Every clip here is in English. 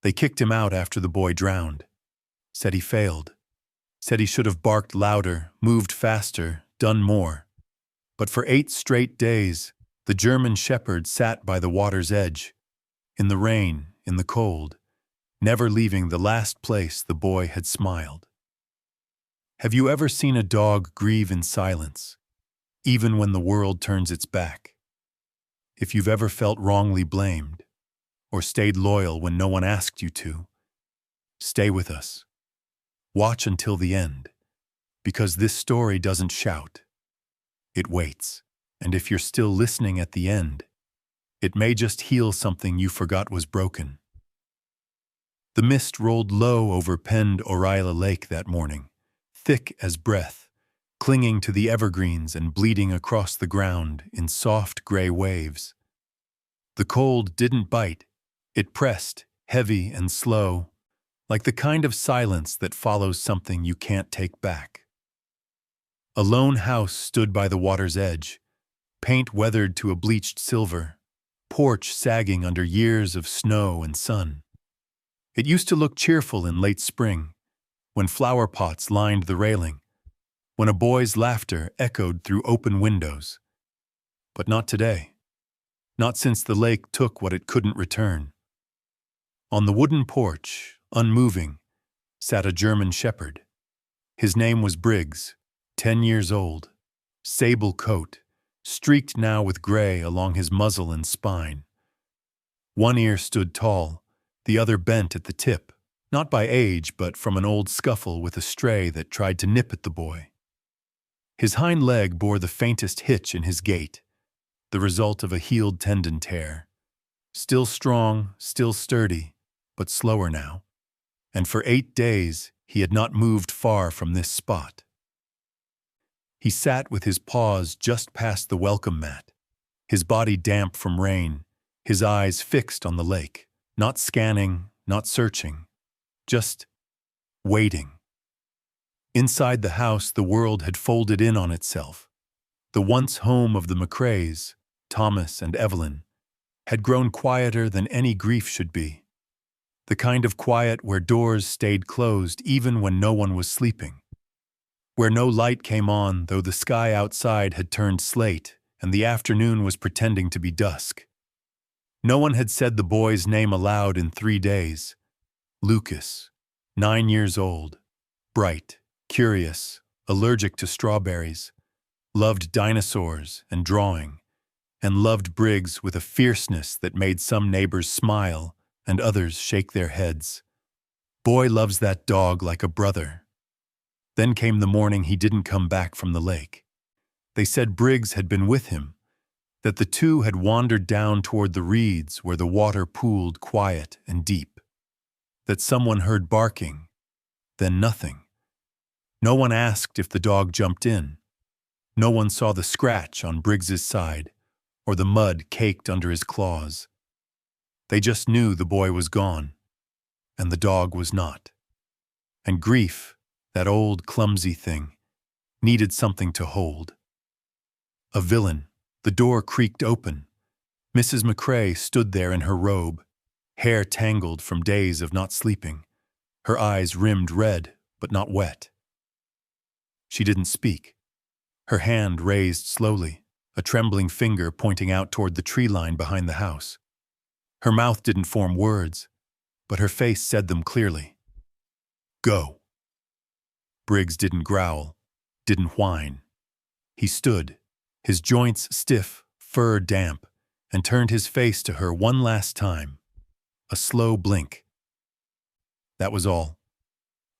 They kicked him out after the boy drowned. Said he failed. Said he should have barked louder, moved faster, done more. But for 8 straight days, the German shepherd sat by the water's edge, in the rain, in the cold, never leaving the last place the boy had smiled. Have you ever seen a dog grieve in silence, even when the world turns its back? If you've ever felt wrongly blamed, or stayed loyal when no one asked you to, stay with us. Watch until the end, because this story doesn't shout. It waits, and if you're still listening at the end, it may just heal something you forgot was broken. The mist rolled low over penned Oreilla Lake that morning, thick as breath, clinging to the evergreens and bleeding across the ground in soft gray waves. The cold didn't bite, it pressed, heavy and slow, like the kind of silence that follows something you can't take back. A lone house stood by the water's edge, paint weathered to a bleached silver, porch sagging under years of snow and sun. It used to look cheerful in late spring, when flower pots lined the railing, when a boy's laughter echoed through open windows. But not today. Not since the lake took what it couldn't return. On the wooden porch, unmoving, sat a German shepherd. His name was Briggs, 10 years old, sable coat, streaked now with gray along his muzzle and spine. One ear stood tall, the other bent at the tip, not by age but from an old scuffle with a stray that tried to nip at the boy. His hind leg bore the faintest hitch in his gait, the result of a healed tendon tear. Still strong, still sturdy, but slower now. And for 8 days he had not moved far from this spot. He sat with his paws just past the welcome mat, his body damp from rain, his eyes fixed on the lake, not scanning, not searching, just waiting. Inside the house, the world had folded in on itself. The once home of the McCraes, Thomas and Evelyn, had grown quieter than any grief should be. The kind of quiet where doors stayed closed even when no one was sleeping. Where no light came on though the sky outside had turned slate and the afternoon was pretending to be dusk. No one had said the boy's name aloud in 3 days. Lucas, 9 years old, bright, curious, allergic to strawberries, loved dinosaurs and drawing, and loved Briggs with a fierceness that made some neighbors smile and others shake their heads. Boy loves that dog like a brother. Then came the morning he didn't come back from the lake. They said Briggs had been with him, that the two had wandered down toward the reeds where the water pooled quiet and deep, that someone heard barking, then nothing. No one asked if the dog jumped in. No one saw the scratch on Briggs's side or the mud caked under his claws. They just knew the boy was gone, and the dog was not. And grief, that old clumsy thing, needed something to hold. A villain. The door creaked open. Mrs. McCrae stood there in her robe, hair tangled from days of not sleeping, her eyes rimmed red but not wet. She didn't speak. Her hand raised slowly, a trembling finger pointing out toward the tree line behind the house. Her mouth didn't form words, but her face said them clearly. Go. Briggs didn't growl, didn't whine. He stood, his joints stiff, fur damp, and turned his face to her one last time. A slow blink. That was all.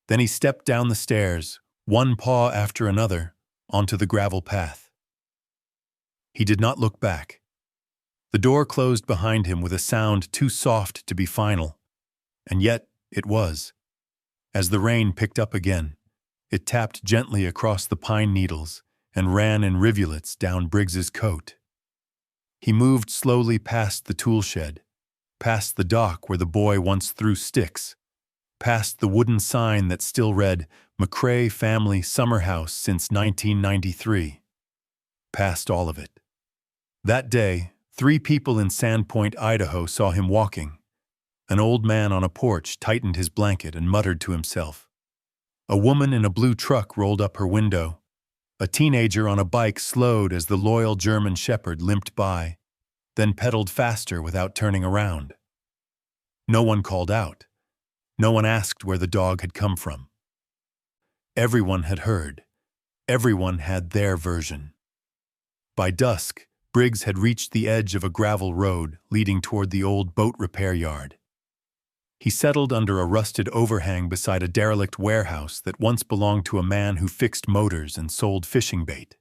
Then he stepped down the stairs, one paw after another, onto the gravel path. He did not look back. The door closed behind him with a sound too soft to be final, and yet it was. As the rain picked up again, it tapped gently across the pine needles and ran in rivulets down Briggs's coat. He moved slowly past the tool shed, past the dock where the boy once threw sticks, past the wooden sign that still read McCrae Family Summer House since 1993. Past all of it. That day, 3 people in Sandpoint, Idaho saw him walking. An old man on a porch tightened his blanket and muttered to himself. A woman in a blue truck rolled up her window. A teenager on a bike slowed as the loyal German shepherd limped by, then pedaled faster without turning around. No one called out. No one asked where the dog had come from. Everyone had heard. Everyone had their version. By dusk, Briggs had reached the edge of a gravel road leading toward the old boat repair yard. He settled under a rusted overhang beside a derelict warehouse that once belonged to a man who fixed motors and sold fishing bait.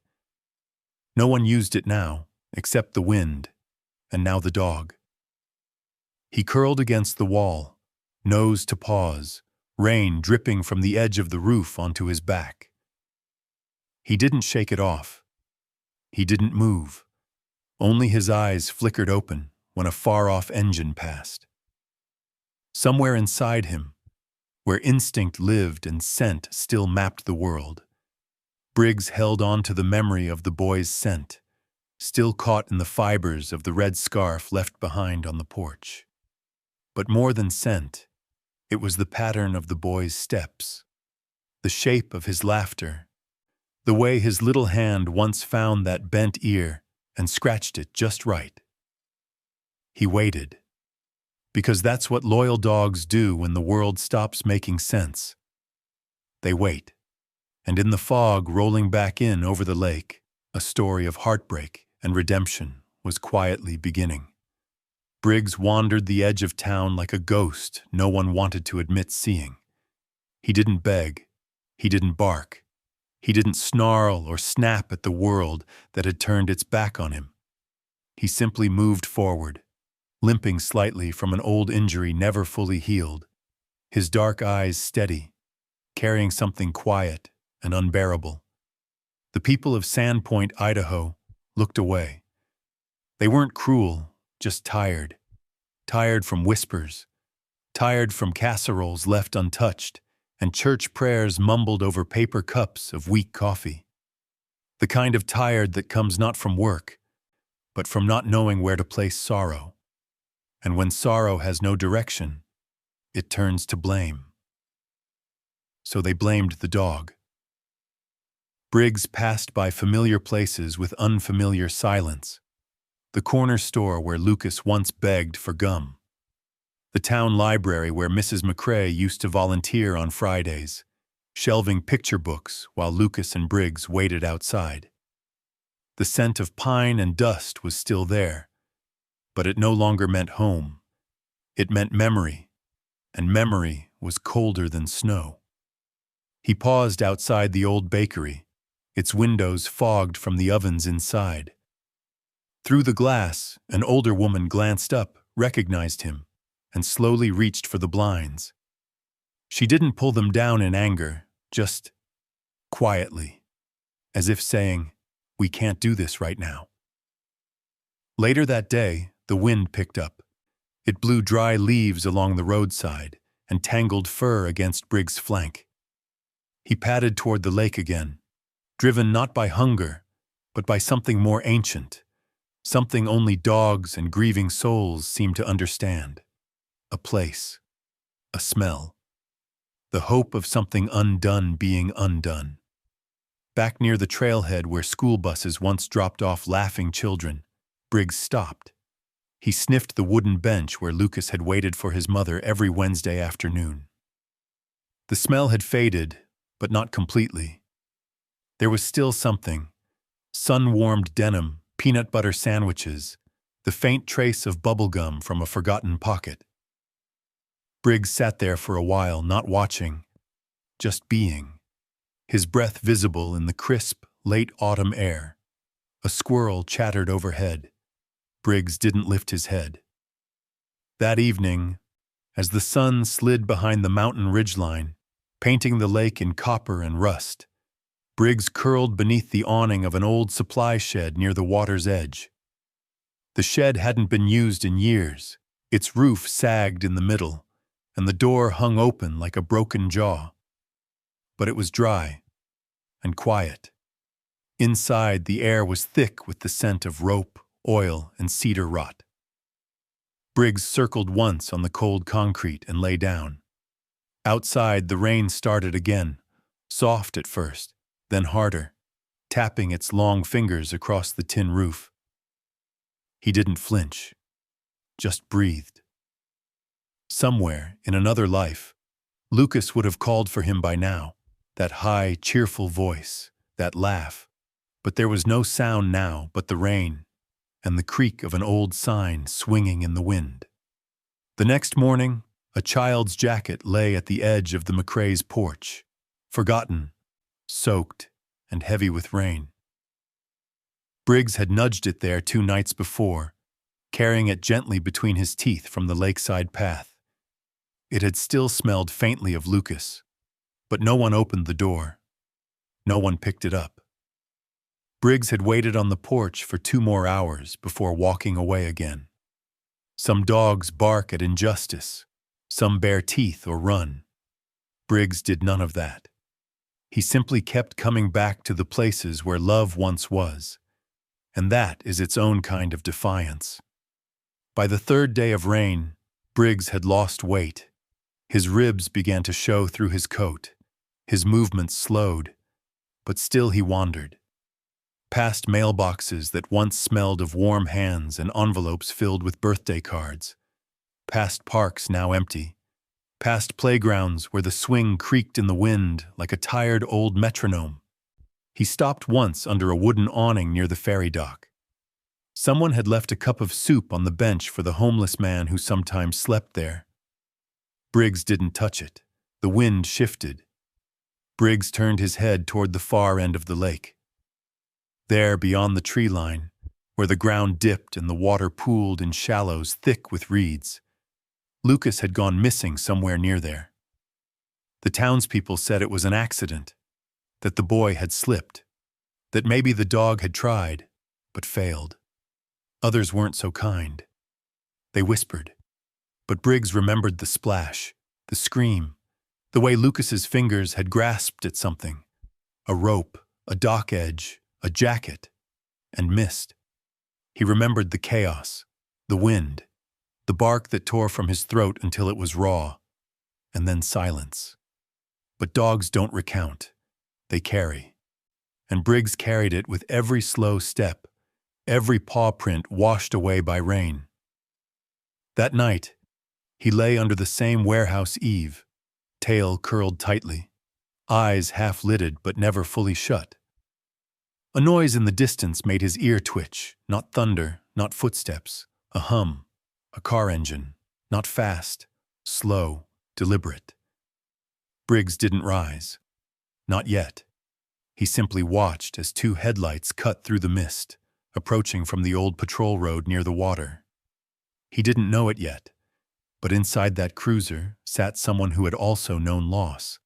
No one used it now, except the wind, and now the dog. He curled against the wall, nose to paws, rain dripping from the edge of the roof onto his back. He didn't shake it off. He didn't move. Only his eyes flickered open when a far-off engine passed. Somewhere inside him, where instinct lived and scent still mapped the world, Briggs held on to the memory of the boy's scent, still caught in the fibers of the red scarf left behind on the porch. But more than scent, it was the pattern of the boy's steps, the shape of his laughter, the way his little hand once found that bent ear and scratched it just right. He waited. Because that's what loyal dogs do when the world stops making sense. They wait. And in the fog rolling back in over the lake, a story of heartbreak and redemption was quietly beginning. Briggs wandered the edge of town like a ghost no one wanted to admit seeing. He didn't beg. He didn't bark. He didn't snarl or snap at the world that had turned its back on him. He simply moved forward, limping slightly from an old injury never fully healed, his dark eyes steady, carrying something quiet and unbearable. The people of Sandpoint, Idaho, looked away. They weren't cruel, just tired. Tired from whispers, tired from casseroles left untouched, and church prayers mumbled over paper cups of weak coffee. The kind of tired that comes not from work, but from not knowing where to place sorrow. And when sorrow has no direction, it turns to blame. So they blamed the dog. Briggs passed by familiar places with unfamiliar silence. The corner store where Lucas once begged for gum. The town library where Mrs. McCrae used to volunteer on Fridays, shelving picture books while Lucas and Briggs waited outside. The scent of pine and dust was still there, but it no longer meant home. It meant memory, and memory was colder than snow. He paused outside the old bakery, its windows fogged from the ovens inside. Through the glass, an older woman glanced up, recognized him, and slowly reached for the blinds. She didn't pull them down in anger, just quietly, as if saying, "We can't do this right now." Later that day, the wind picked up. It blew dry leaves along the roadside and tangled fur against Briggs' flank. He padded toward the lake again, driven not by hunger, but by something more ancient, something only dogs and grieving souls seemed to understand. A place, a smell, the hope of something undone being undone. Back near the trailhead where school buses once dropped off laughing children, Briggs stopped. He sniffed the wooden bench where Lucas had waited for his mother every Wednesday afternoon. The smell had faded, but not completely. There was still something: sun-warmed denim, peanut butter sandwiches, the faint trace of bubblegum from a forgotten pocket. Briggs sat there for a while, not watching, just being, his breath visible in the crisp, late autumn air. A squirrel chattered overhead. Briggs didn't lift his head. That evening, as the sun slid behind the mountain ridgeline, painting the lake in copper and rust, Briggs curled beneath the awning of an old supply shed near the water's edge. The shed hadn't been used in years. Its roof sagged in the middle, and the door hung open like a broken jaw. But it was dry and quiet. Inside, the air was thick with the scent of rope, oil, and cedar rot. Briggs circled once on the cold concrete and lay down. Outside, the rain started again, soft at first, then harder, tapping its long fingers across the tin roof. He didn't flinch, just breathed. Somewhere, in another life, Lucas would have called for him by now, that high, cheerful voice, that laugh. But there was no sound now but the rain and the creak of an old sign swinging in the wind. The next morning, a child's jacket lay at the edge of the McCrae's porch, forgotten, soaked, and heavy with rain. Briggs had nudged it there 2 nights before, carrying it gently between his teeth from the lakeside path. It had still smelled faintly of Lucas, but no one opened the door. No one picked it up. Briggs had waited on the porch for 2 more hours before walking away again. Some dogs bark at injustice, some bare teeth or run. Briggs did none of that. He simply kept coming back to the places where love once was, and that is its own kind of defiance. By the 3rd day of rain, Briggs had lost weight. His ribs began to show through his coat. His movements slowed, but still he wandered. Past mailboxes that once smelled of warm hands and envelopes filled with birthday cards. Past parks now empty. Past playgrounds where the swing creaked in the wind like a tired old metronome. He stopped once under a wooden awning near the ferry dock. Someone had left a cup of soup on the bench for the homeless man who sometimes slept there. Briggs didn't touch it. The wind shifted. Briggs turned his head toward the far end of the lake. There, beyond the tree line, where the ground dipped and the water pooled in shallows thick with reeds, Lucas had gone missing somewhere near there. The townspeople said it was an accident, that the boy had slipped, that maybe the dog had tried, but failed. Others weren't so kind. They whispered. But Briggs remembered the splash, the scream, the way Lucas's fingers had grasped at something, a rope, a dock edge, a jacket, and missed. He remembered the chaos, the wind, the bark that tore from his throat until it was raw, and then silence. But dogs don't recount. They carry. And Briggs carried it with every slow step, every paw print washed away by rain. That night, he lay under the same warehouse eave, tail curled tightly, eyes half-lidded but never fully shut. A noise in the distance made his ear twitch, not thunder, not footsteps, a hum, a car engine, not fast, slow, deliberate. Briggs didn't rise. Not yet. He simply watched as 2 headlights cut through the mist, approaching from the old patrol road near the water. He didn't know it yet, but inside that cruiser sat someone who had also known loss,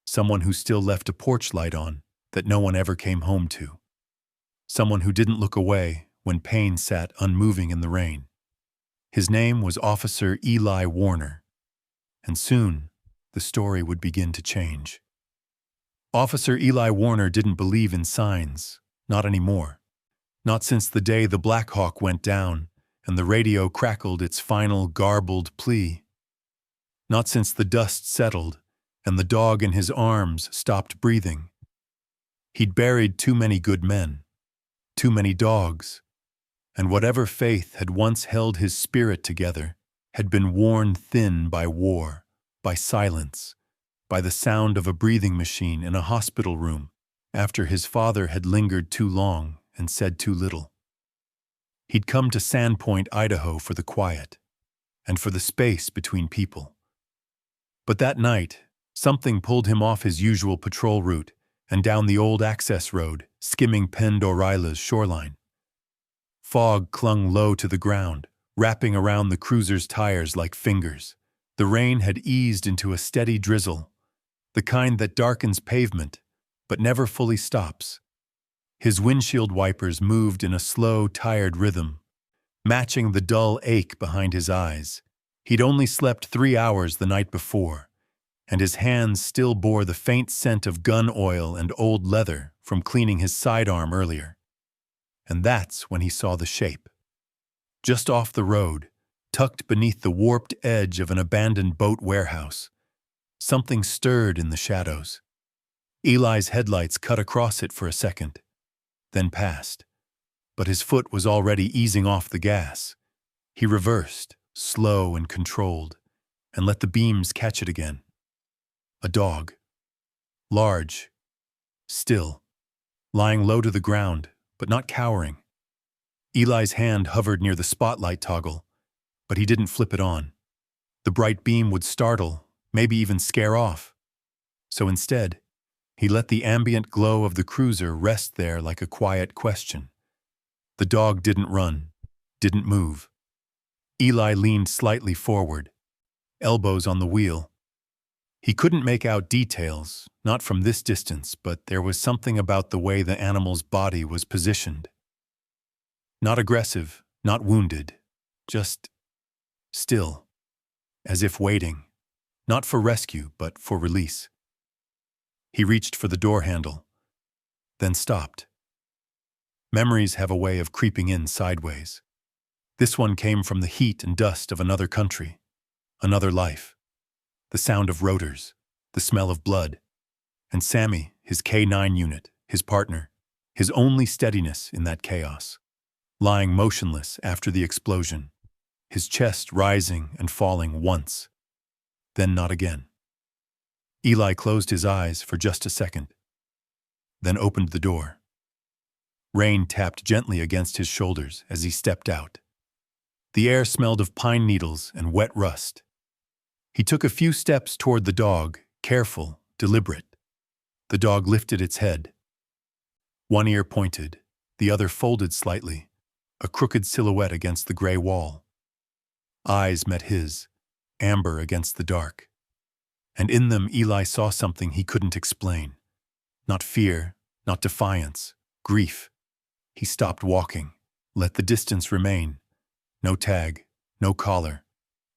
someone who still left a porch light on that no one ever came home to, someone who didn't look away when pain sat unmoving in the rain. His name was Officer Eli Warner, and soon the story would begin to change. Officer Eli Warner didn't believe in signs, not anymore. Not since the day the Black Hawk went down and the radio crackled its final garbled plea. Not since the dust settled and the dog in his arms stopped breathing. He'd buried too many good men, too many dogs, and whatever faith had once held his spirit together had been worn thin by war, by silence, by the sound of a breathing machine in a hospital room after his father had lingered too long and said too little. He'd come to Sandpoint, Idaho for the quiet and for the space between people. But that night, something pulled him off his usual patrol route and down the old access road, skimming Pendorila's shoreline. Fog clung low to the ground, wrapping around the cruiser's tires like fingers. The rain had eased into a steady drizzle, the kind that darkens pavement, but never fully stops. His windshield wipers moved in a slow, tired rhythm, matching the dull ache behind his eyes. He'd only slept 3 hours the night before, and his hands still bore the faint scent of gun oil and old leather from cleaning his sidearm earlier. And that's when he saw the shape. Just off the road, tucked beneath the warped edge of an abandoned boat warehouse. Something stirred in the shadows. Eli's headlights cut across it for a second, then passed. But his foot was already easing off the gas. He reversed, slow and controlled, and let the beams catch it again. A dog. Large. Still. Lying low to the ground, but not cowering. Eli's hand hovered near the spotlight toggle, but he didn't flip it on. The bright beam would startle, maybe even scare off. So instead, he let the ambient glow of the cruiser rest there like a quiet question. The dog didn't run, didn't move. Eli leaned slightly forward, elbows on the wheel. He couldn't make out details, not from this distance, but there was something about the way the animal's body was positioned. Not aggressive, not wounded, just still, as if waiting, not for rescue, but for release. He reached for the door handle, then stopped. Memories have a way of creeping in sideways. This one came from the heat and dust of another country, another life. The sound of rotors, the smell of blood, and Sammy, his K9 unit, his partner, his only steadiness in that chaos, lying motionless after the explosion, his chest rising and falling once, then not again. Eli closed his eyes for just a second, then opened the door. Rain tapped gently against his shoulders as he stepped out. The air smelled of pine needles and wet rust. He took a few steps toward the dog, careful, deliberate. The dog lifted its head. One ear pointed, the other folded slightly, a crooked silhouette against the gray wall. Eyes met his, amber against the dark. And in them Eli saw something he couldn't explain. Not fear, not defiance, grief. He stopped walking, let the distance remain. No tag, no collar.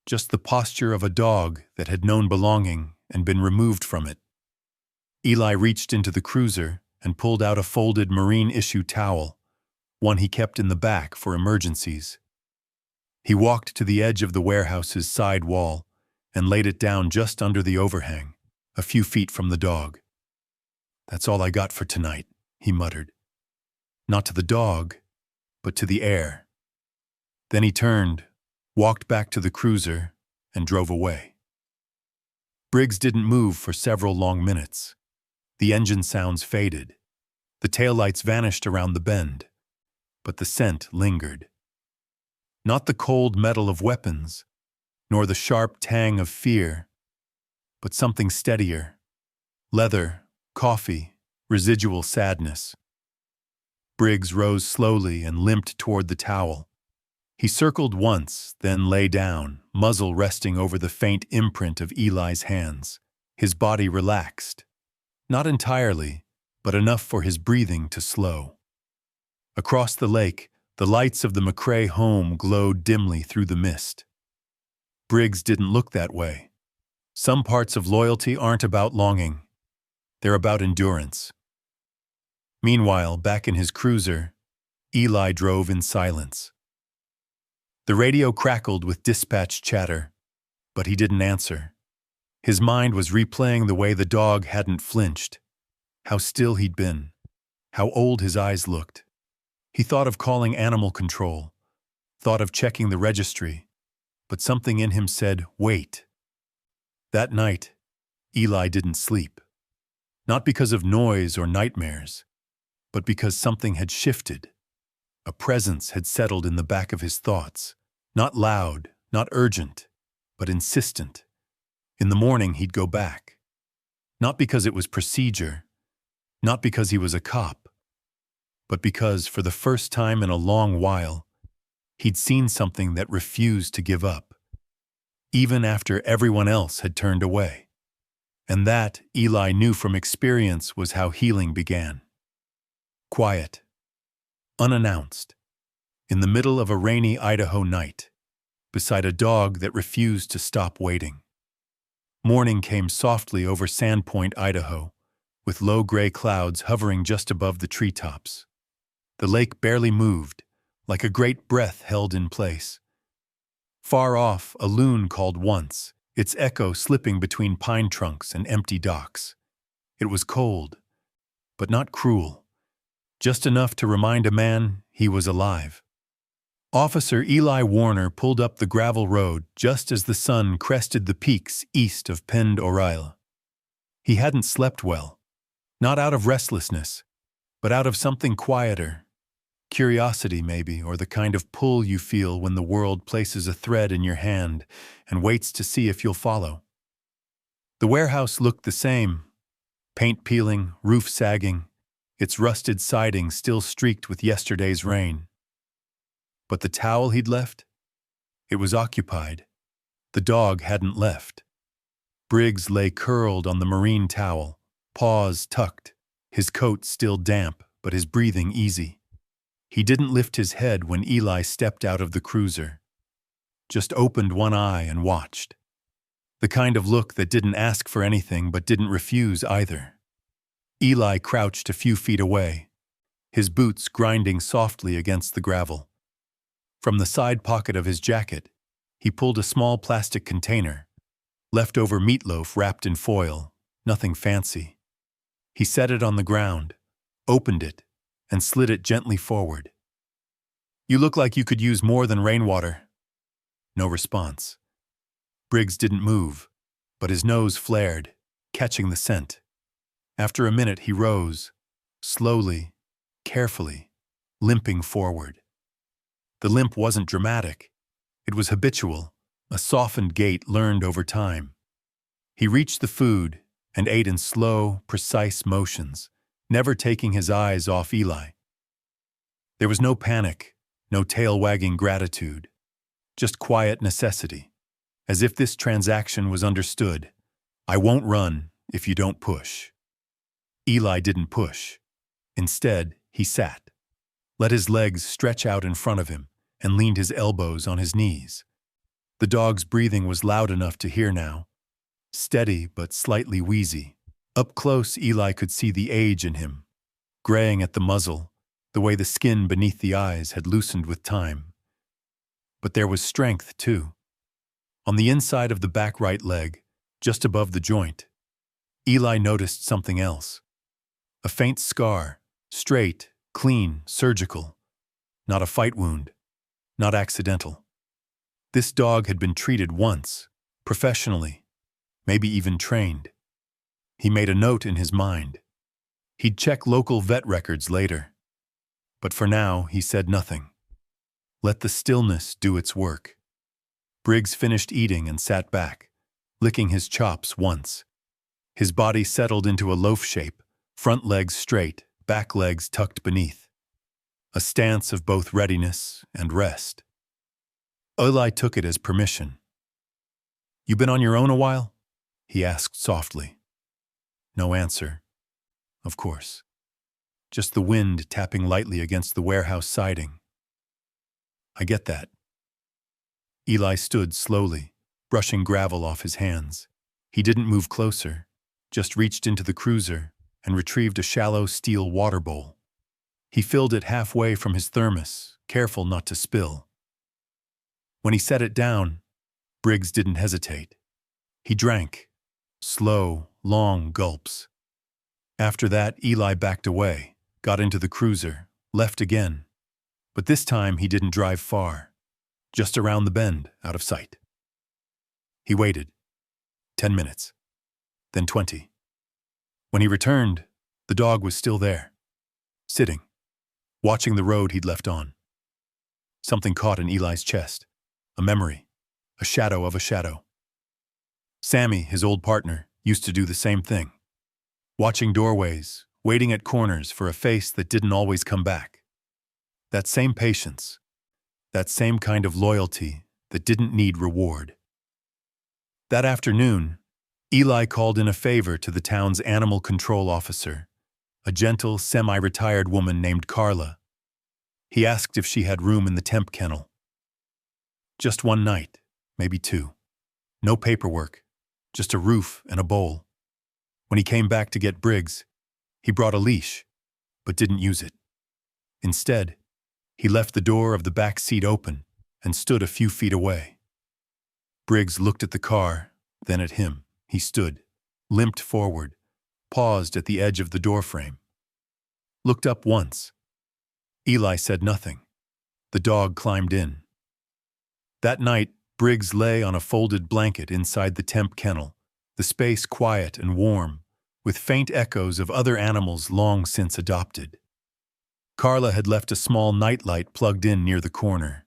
Just the posture of a dog that had known belonging and been removed from it. Eli reached into the cruiser and pulled out a folded marine-issue towel, one he kept in the back for emergencies. He walked to the edge of the warehouse's side wall and laid it down just under the overhang, a few feet from the dog. "That's all I got for tonight," he muttered. Not to the dog, but to the air. Then he turned, walked back to the cruiser, and drove away. Briggs didn't move for several long minutes. The engine sounds faded. The taillights vanished around the bend. But the scent lingered. Not the cold metal of weapons, nor the sharp tang of fear, but something steadier. Leather, coffee, residual sadness. Briggs rose slowly and limped toward the towel. He circled once, then lay down, muzzle resting over the faint imprint of Eli's hands. His body relaxed. Not entirely, but enough for his breathing to slow. Across the lake, the lights of the McCrae home glowed dimly through the mist. Briggs didn't look that way. Some parts of loyalty aren't about longing. They're about endurance. Meanwhile, back in his cruiser, Eli drove in silence. The radio crackled with dispatch chatter, but he didn't answer. His mind was replaying the way the dog hadn't flinched, how still he'd been, how old his eyes looked. He thought of calling animal control, thought of checking the registry, but something in him said, wait. That night, Eli didn't sleep. Not because of noise or nightmares, but because something had shifted. A presence had settled in the back of his thoughts, not loud, not urgent, but insistent. In the morning he'd go back. Not because it was procedure, not because he was a cop, but because, for the first time in a long while, he'd seen something that refused to give up, even after everyone else had turned away. And that, Eli knew from experience, was how healing began. Quiet, unannounced, in the middle of a rainy Idaho night, beside a dog that refused to stop waiting. Morning came softly over Sandpoint, Idaho, with low gray clouds hovering just above the treetops. The lake barely moved, like a great breath held in place. Far off, a loon called once, its echo slipping between pine trunks and empty docks. It was cold, but not cruel, just enough to remind a man he was alive. Officer Eli Warner pulled up the gravel road just as the sun crested the peaks east of Pend Oreille. He hadn't slept well, not out of restlessness, but out of something quieter. Curiosity, maybe, or the kind of pull you feel when the world places a thread in your hand and waits to see if you'll follow. The warehouse looked the same, paint peeling, roof sagging, its rusted siding still streaked with yesterday's rain. But the towel he'd left? It was occupied. The dog hadn't left. Briggs lay curled on the marine towel, paws tucked, his coat still damp, but his breathing easy. He didn't lift his head when Eli stepped out of the cruiser. Just opened one eye and watched. The kind of look that didn't ask for anything but didn't refuse either. Eli crouched a few feet away, his boots grinding softly against the gravel. From the side pocket of his jacket, he pulled a small plastic container, leftover meatloaf wrapped in foil, nothing fancy. He set it on the ground, opened it, and slid it gently forward. "You look like you could use more than rainwater." No response. Briggs didn't move, but his nose flared, catching the scent. After a minute, he rose, slowly, carefully, limping forward. The limp wasn't dramatic. It was habitual, a softened gait learned over time. He reached the food and ate in slow, precise motions, never taking his eyes off Eli. There was no panic, no tail-wagging gratitude, just quiet necessity, as if this transaction was understood. I won't run if you don't push. Eli didn't push. Instead, he sat, let his legs stretch out in front of him, and leaned his elbows on his knees. The dog's breathing was loud enough to hear now, steady but slightly wheezy. Up close, Eli could see the age in him, graying at the muzzle, the way the skin beneath the eyes had loosened with time. But there was strength, too. On the inside of the back right leg, just above the joint, Eli noticed something else. A faint scar, straight, clean, surgical. Not a fight wound, not accidental. This dog had been treated once, professionally, maybe even trained. He made a note in his mind. He'd check local vet records later. But for now, he said nothing. Let the stillness do its work. Briggs finished eating and sat back, licking his chops once. His body settled into a loaf shape, front legs straight, back legs tucked beneath. A stance of both readiness and rest. Eli took it as permission. "You been on your own a while?" he asked softly. No answer. Of course. Just the wind tapping lightly against the warehouse siding. "I get that." Eli stood slowly, brushing gravel off his hands. He didn't move closer, just reached into the cruiser and retrieved a shallow steel water bowl. He filled it halfway from his thermos, careful not to spill. When he set it down, Briggs didn't hesitate. He drank, slow, long gulps. After that, Eli backed away, got into the cruiser, left again. But this time he didn't drive far, just around the bend, out of sight. He waited. 10 minutes. Then 20. When he returned, the dog was still there, sitting, watching the road he'd left on. Something caught in Eli's chest. A memory. A shadow of a shadow. Sammy, his old partner, used to do the same thing. Watching doorways, waiting at corners for a face that didn't always come back. That same patience. That same kind of loyalty that didn't need reward. That afternoon, Eli called in a favor to the town's animal control officer, a gentle, semi-retired woman named Carla. He asked if she had room in the temp kennel. Just one night, maybe two. No paperwork, just a roof and a bowl. When he came back to get Briggs, he brought a leash, but didn't use it. Instead, he left the door of the back seat open and stood a few feet away. Briggs looked at the car, then at him. He stood, limped forward, paused at the edge of the doorframe. Looked up once. Eli said nothing. The dog climbed in. That night, Briggs lay on a folded blanket inside the temp kennel, the space quiet and warm, with faint echoes of other animals long since adopted. Carla had left a small nightlight plugged in near the corner.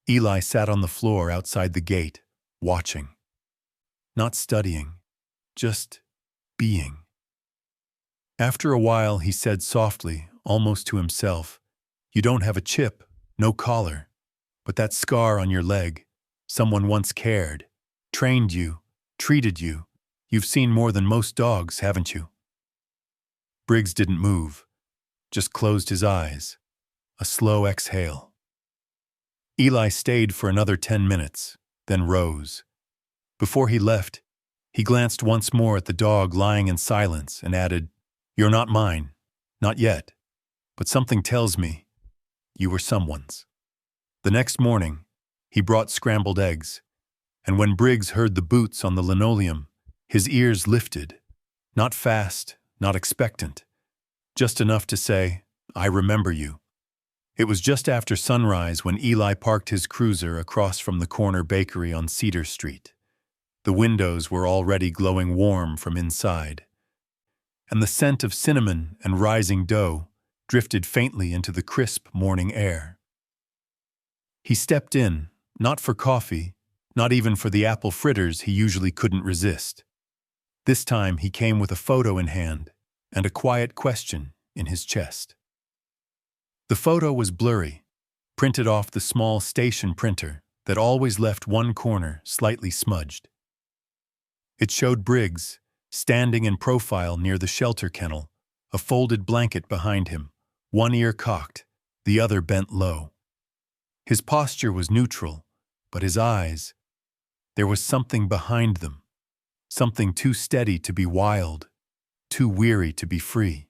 Eli sat on the floor outside the gate, watching. Not studying, just being. After a while, he said softly, almost to himself, "You don't have a chip, no collar, but that scar on your leg, someone once cared, trained you, treated you. You've seen more than most dogs, haven't you?" Briggs didn't move, just closed his eyes, a slow exhale. Eli stayed for another 10 minutes, then rose. Before he left, he glanced once more at the dog lying in silence and added, "You're not mine, not yet, but something tells me you were someone's." The next morning, he brought scrambled eggs, and when Briggs heard the boots on the linoleum, his ears lifted, not fast, not expectant, just enough to say, "I remember you." It was just after sunrise when Eli parked his cruiser across from the corner bakery on Cedar Street. The windows were already glowing warm from inside, and the scent of cinnamon and rising dough drifted faintly into the crisp morning air. He stepped in, not for coffee, not even for the apple fritters he usually couldn't resist. This time he came with a photo in hand and a quiet question in his chest. The photo was blurry, printed off the small station printer that always left one corner slightly smudged. It showed Briggs, standing in profile near the shelter kennel, a folded blanket behind him, one ear cocked, the other bent low. His posture was neutral, but his eyes, there was something behind them, something too steady to be wild, too weary to be free.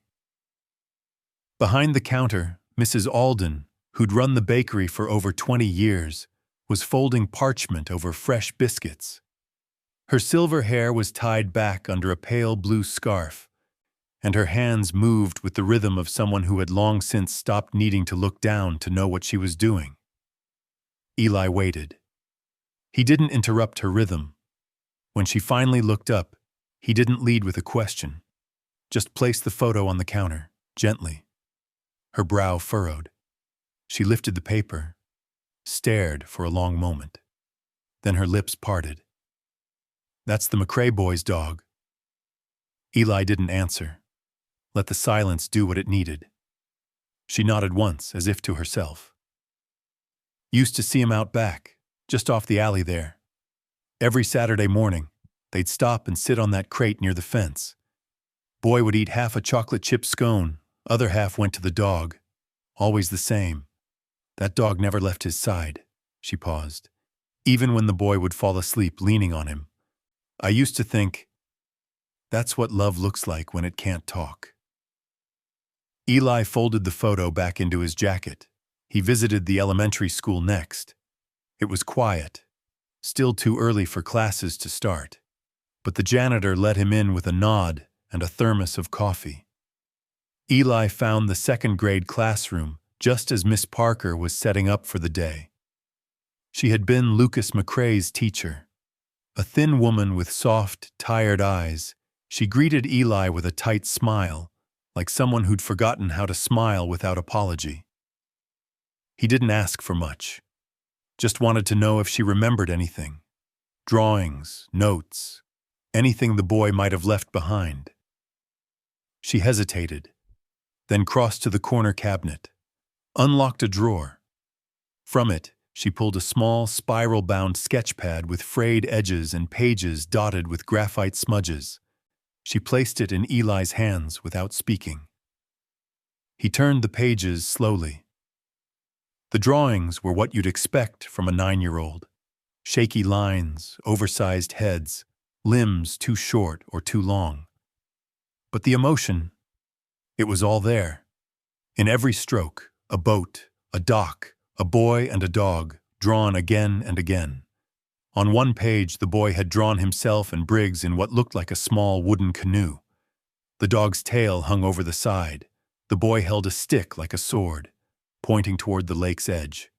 Behind the counter, Mrs. Alden, who'd run the bakery for over 20 years, was folding parchment over fresh biscuits. Her silver hair was tied back under a pale blue scarf, and her hands moved with the rhythm of someone who had long since stopped needing to look down to know what she was doing. Eli waited. He didn't interrupt her rhythm. When she finally looked up, he didn't lead with a question, just placed the photo on the counter, gently. Her brow furrowed. She lifted the paper, stared for a long moment. Then her lips parted. "That's the McCrae boy's dog." Eli didn't answer. Let the silence do what it needed. She nodded once, as if to herself. "Used to see him out back, just off the alley there. Every Saturday morning, they'd stop and sit on that crate near the fence. Boy would eat half a chocolate chip scone, other half went to the dog. Always the same. That dog never left his side." She paused. "Even when the boy would fall asleep leaning on him. I used to think, that's what love looks like when it can't talk." Eli folded the photo back into his jacket. He visited the elementary school next. It was quiet, still too early for classes to start, but the janitor let him in with a nod and a thermos of coffee. Eli found the second-grade classroom just as Miss Parker was setting up for the day. She had been Lucas McCrae's teacher. A thin woman with soft, tired eyes, she greeted Eli with a tight smile, like someone who'd forgotten how to smile without apology. He didn't ask for much, just wanted to know if she remembered anything. Drawings, notes, anything the boy might have left behind. She hesitated, then crossed to the corner cabinet, unlocked a drawer. From it, she pulled a small, spiral-bound sketch pad with frayed edges and pages dotted with graphite smudges. She placed it in Eli's hands without speaking. He turned the pages slowly. The drawings were what you'd expect from a 9-year-old. Shaky lines, oversized heads, limbs too short or too long. But the emotion, it was all there. In every stroke, a boat, a dock, a boy and a dog, drawn again and again. On one page, the boy had drawn himself and Briggs in what looked like a small wooden canoe. The dog's tail hung over the side. The boy held a stick like a sword, pointing toward the lake's edge.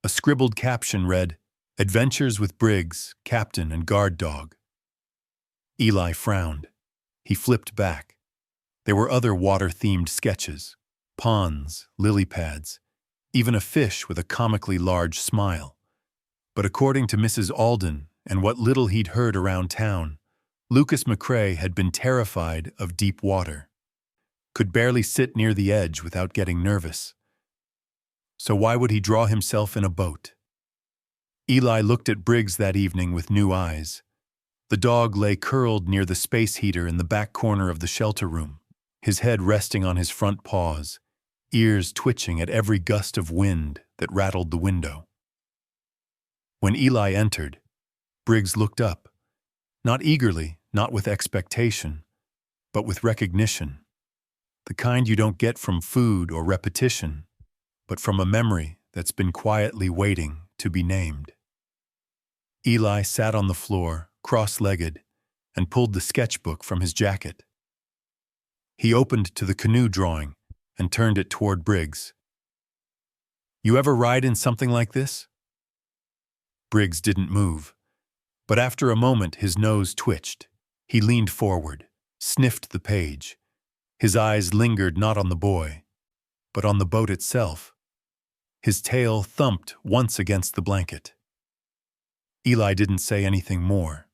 A scribbled caption read, "Adventures with Briggs, Captain and Guard Dog." Eli frowned. He flipped back. There were other water-themed sketches, ponds, lily pads, even a fish with a comically large smile. But according to Mrs. Alden and what little he'd heard around town, Lucas McCrae had been terrified of deep water, could barely sit near the edge without getting nervous. So why would he draw himself in a boat? Eli looked at Briggs that evening with new eyes. The dog lay curled near the space heater in the back corner of the shelter room, his head resting on his front paws, ears twitching at every gust of wind that rattled the window. When Eli entered, Briggs looked up, not eagerly, not with expectation, but with recognition. The kind you don't get from food or repetition, but from a memory that's been quietly waiting to be named. Eli sat on the floor, cross-legged, and pulled the sketchbook from his jacket. He opened to the canoe drawing and turned it toward Briggs. "You ever ride in something like this?" Briggs didn't move, but after a moment his nose twitched. He leaned forward, sniffed the page. His eyes lingered not on the boy, but on the boat itself. His tail thumped once against the blanket. Eli didn't say anything more.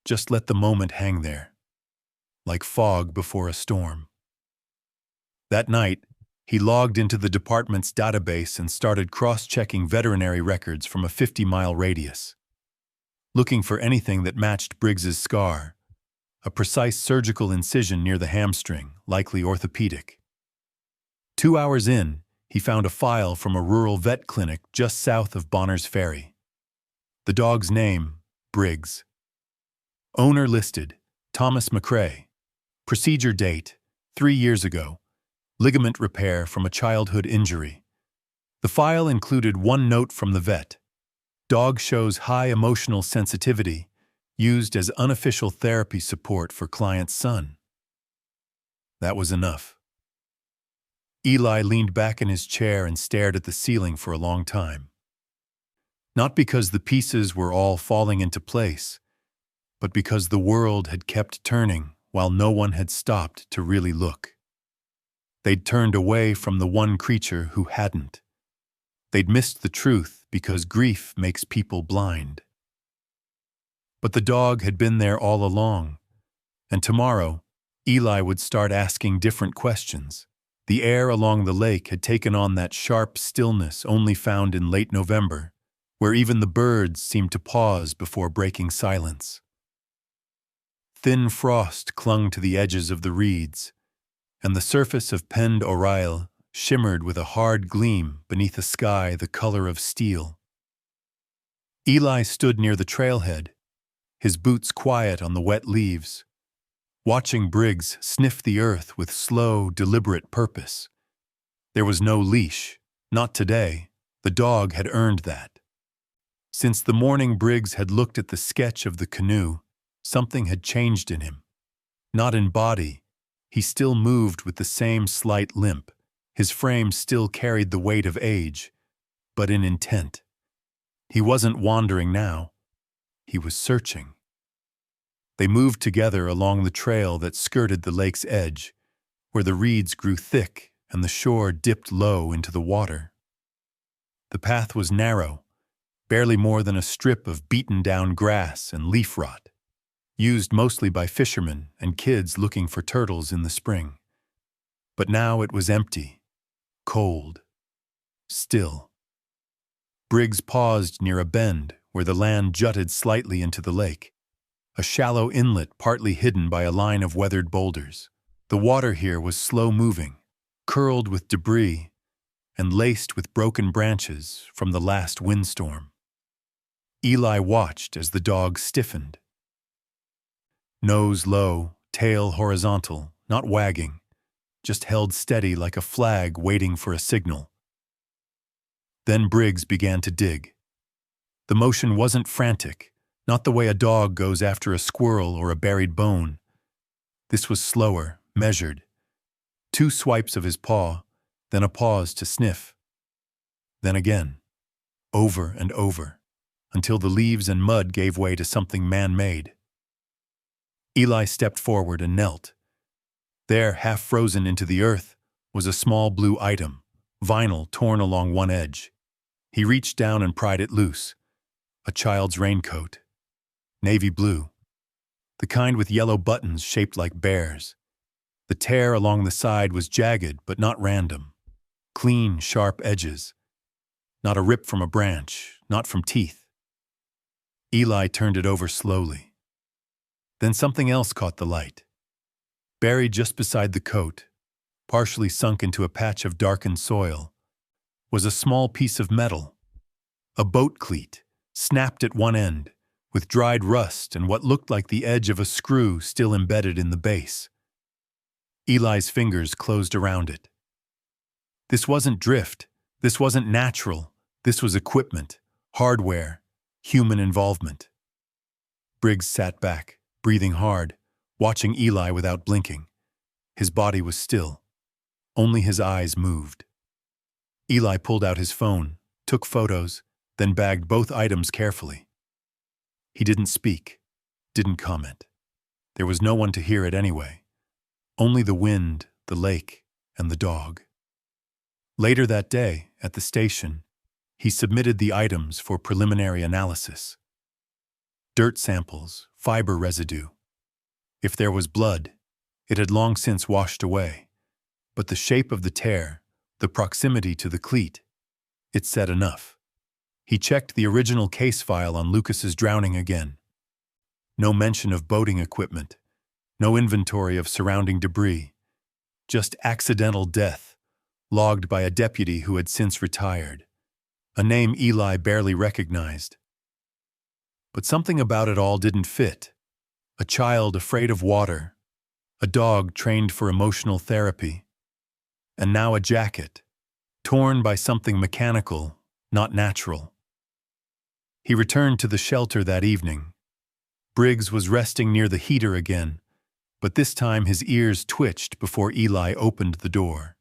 Just let the moment hang there, like fog before a storm. That night, he logged into the department's database and started cross-checking veterinary records from a 50-mile radius, looking for anything that matched Briggs's scar, a precise surgical incision near the hamstring, likely orthopedic. 2 hours in, he found a file from a rural vet clinic just south of Bonner's Ferry. The dog's name, Briggs. Owner listed, Thomas McCrae. Procedure date, 3 years ago. Ligament repair from a childhood injury. The file included one note from the vet. Dog shows high emotional sensitivity, used as unofficial therapy support for client's son. That was enough. Eli leaned back in his chair and stared at the ceiling for a long time. Not because the pieces were all falling into place, but because the world had kept turning while no one had stopped to really look. They'd turned away from the one creature who hadn't. They'd missed the truth because grief makes people blind. But the dog had been there all along, and tomorrow, Eli would start asking different questions. The air along the lake had taken on that sharp stillness only found in late November, where even the birds seemed to pause before breaking silence. Thin frost clung to the edges of the reeds, and the surface of Pend Oreille shimmered with a hard gleam beneath a sky the color of steel. Eli stood near the trailhead, his boots quiet on the wet leaves, watching Briggs sniff the earth with slow, deliberate purpose. There was no leash, not today. The dog had earned that. Since the morning Briggs had looked at the sketch of the canoe, something had changed in him. Not in body. He still moved with the same slight limp. His frame still carried the weight of age, but in intent. He wasn't wandering now. He was searching. They moved together along the trail that skirted the lake's edge, where the reeds grew thick and the shore dipped low into the water. The path was narrow, barely more than a strip of beaten-down grass and leaf rot, used mostly by fishermen and kids looking for turtles in the spring. But now it was empty, cold, still. Briggs paused near a bend where the land jutted slightly into the lake, a shallow inlet partly hidden by a line of weathered boulders. The water here was slow-moving, curled with debris, and laced with broken branches from the last windstorm. Eli watched as the dog stiffened. Nose low, tail horizontal, not wagging, just held steady like a flag waiting for a signal. Then Briggs began to dig. The motion wasn't frantic, not the way a dog goes after a squirrel or a buried bone. This was slower, measured. 2 swipes of his paw, then a pause to sniff. Then again, over and over, until the leaves and mud gave way to something man-made. Eli stepped forward and knelt. There, half frozen into the earth, was a small blue item, vinyl torn along one edge. He reached down and pried it loose. A child's raincoat. Navy blue. The kind with yellow buttons shaped like bears. The tear along the side was jagged but not random. Clean, sharp edges. Not a rip from a branch, not from teeth. Eli turned it over slowly. Then something else caught the light. Buried just beside the coat, partially sunk into a patch of darkened soil, was a small piece of metal. A boat cleat, snapped at one end, with dried rust and what looked like the edge of a screw still embedded in the base. Eli's fingers closed around it. This wasn't drift. This wasn't natural. This was equipment, hardware, human involvement. Briggs sat back, breathing hard, watching Eli without blinking. His body was still. Only his eyes moved. Eli pulled out his phone, took photos, then bagged both items carefully. He didn't speak, didn't comment. There was no one to hear it anyway. Only the wind, the lake, and the dog. Later that day, at the station, he submitted the items for preliminary analysis. Dirt samples, fiber residue. If there was blood, it had long since washed away. But the shape of the tear, the proximity to the cleat, it said enough. He checked the original case file on Lucas's drowning again. No mention of boating equipment, no inventory of surrounding debris, just accidental death, logged by a deputy who had since retired, a name Eli barely recognized. But something about it all didn't fit. A child afraid of water, a dog trained for emotional therapy, and now a jacket, torn by something mechanical, not natural. He returned to the shelter that evening. Briggs was resting near the heater again, but this time his ears twitched before Eli opened the door.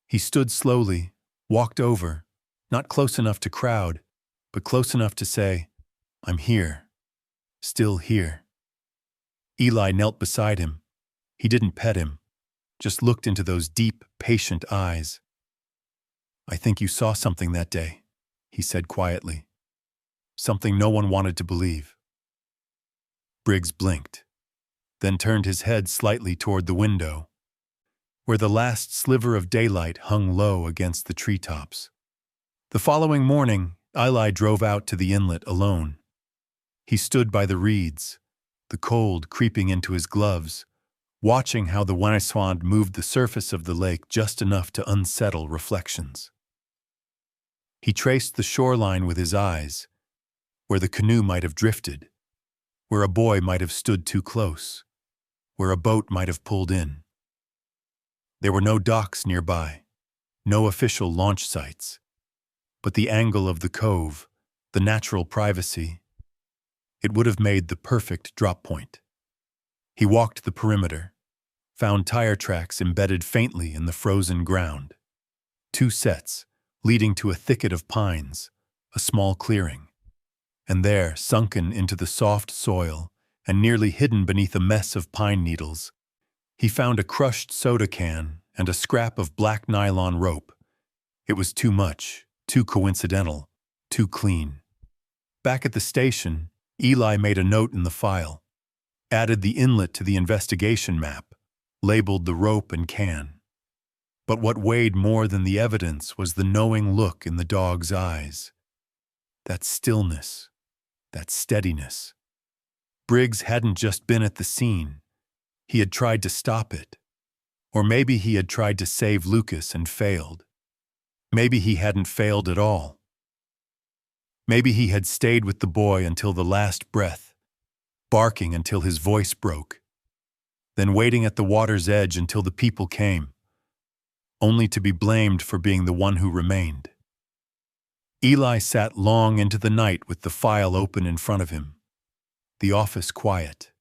He stood slowly, walked over, not close enough to crowd, but close enough to say, "I'm here, still here." Eli knelt beside him. He didn't pet him, just looked into those deep, patient eyes. "I think you saw something that day," he said quietly. Something no one wanted to believe. Briggs blinked, then turned his head slightly toward the window, where the last sliver of daylight hung low against the treetops. The following morning, Eli drove out to the inlet alone. He stood by the reeds, the cold creeping into his gloves, watching how the Wanneswand moved the surface of the lake just enough to unsettle reflections. He traced the shoreline with his eyes, where the canoe might have drifted, where a boy might have stood too close, where a boat might have pulled in. There were no docks nearby, no official launch sites, but the angle of the cove, the natural privacy, it would have made the perfect drop point. He walked the perimeter, found tire tracks embedded faintly in the frozen ground. 2 sets, leading to a thicket of pines, a small clearing. And there, sunken into the soft soil and nearly hidden beneath a mess of pine needles, he found a crushed soda can and a scrap of black nylon rope. It was too much, too coincidental, too clean. Back at the station, Eli made a note in the file, added the inlet to the investigation map, labeled the rope and can. But what weighed more than the evidence was the knowing look in the dog's eyes. That stillness, that steadiness. Briggs hadn't just been at the scene. He had tried to stop it. Or maybe he had tried to save Lucas and failed. Maybe he hadn't failed at all. Maybe he had stayed with the boy until the last breath, barking until his voice broke, then waiting at the water's edge until the people came, only to be blamed for being the one who remained. Eli sat long into the night with the file open in front of him. The office quiet,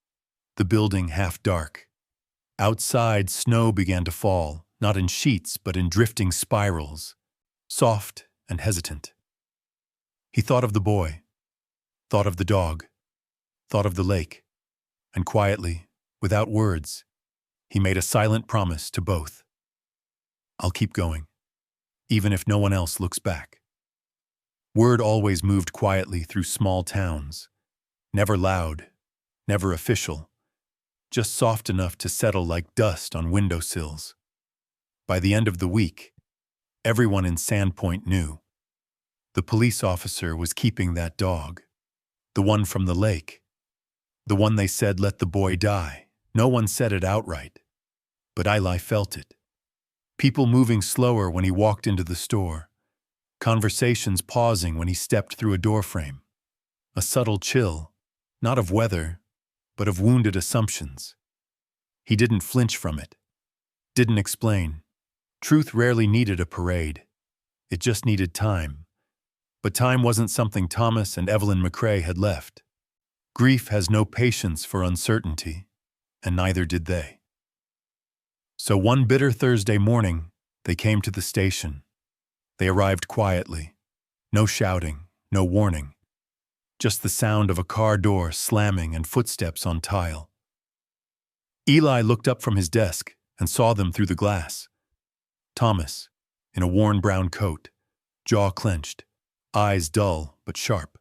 the building half dark. Outside, snow began to fall, not in sheets but in drifting spirals, soft and hesitant. He thought of the boy, thought of the dog, thought of the lake, and quietly, without words, he made a silent promise to both. I'll keep going, even if no one else looks back. Word always moved quietly through small towns, never loud, never official, just soft enough to settle like dust on windowsills. By the end of the week, everyone in Sandpoint knew. The police officer was keeping that dog, the one from the lake, the one they said let the boy die. No one said it outright, but Eli felt it. People moving slower when he walked into the store, conversations pausing when he stepped through a doorframe. A subtle chill, not of weather, but of wounded assumptions. He didn't flinch from it, didn't explain. Truth rarely needed a parade. It just needed time. But time wasn't something Thomas and Evelyn McCrae had left. Grief has no patience for uncertainty, and neither did they. So one bitter Thursday morning, they came to the station. They arrived quietly. No shouting, no warning. Just the sound of a car door slamming and footsteps on tile. Eli looked up from his desk and saw them through the glass. Thomas, in a worn brown coat, jaw clenched, eyes dull but sharp.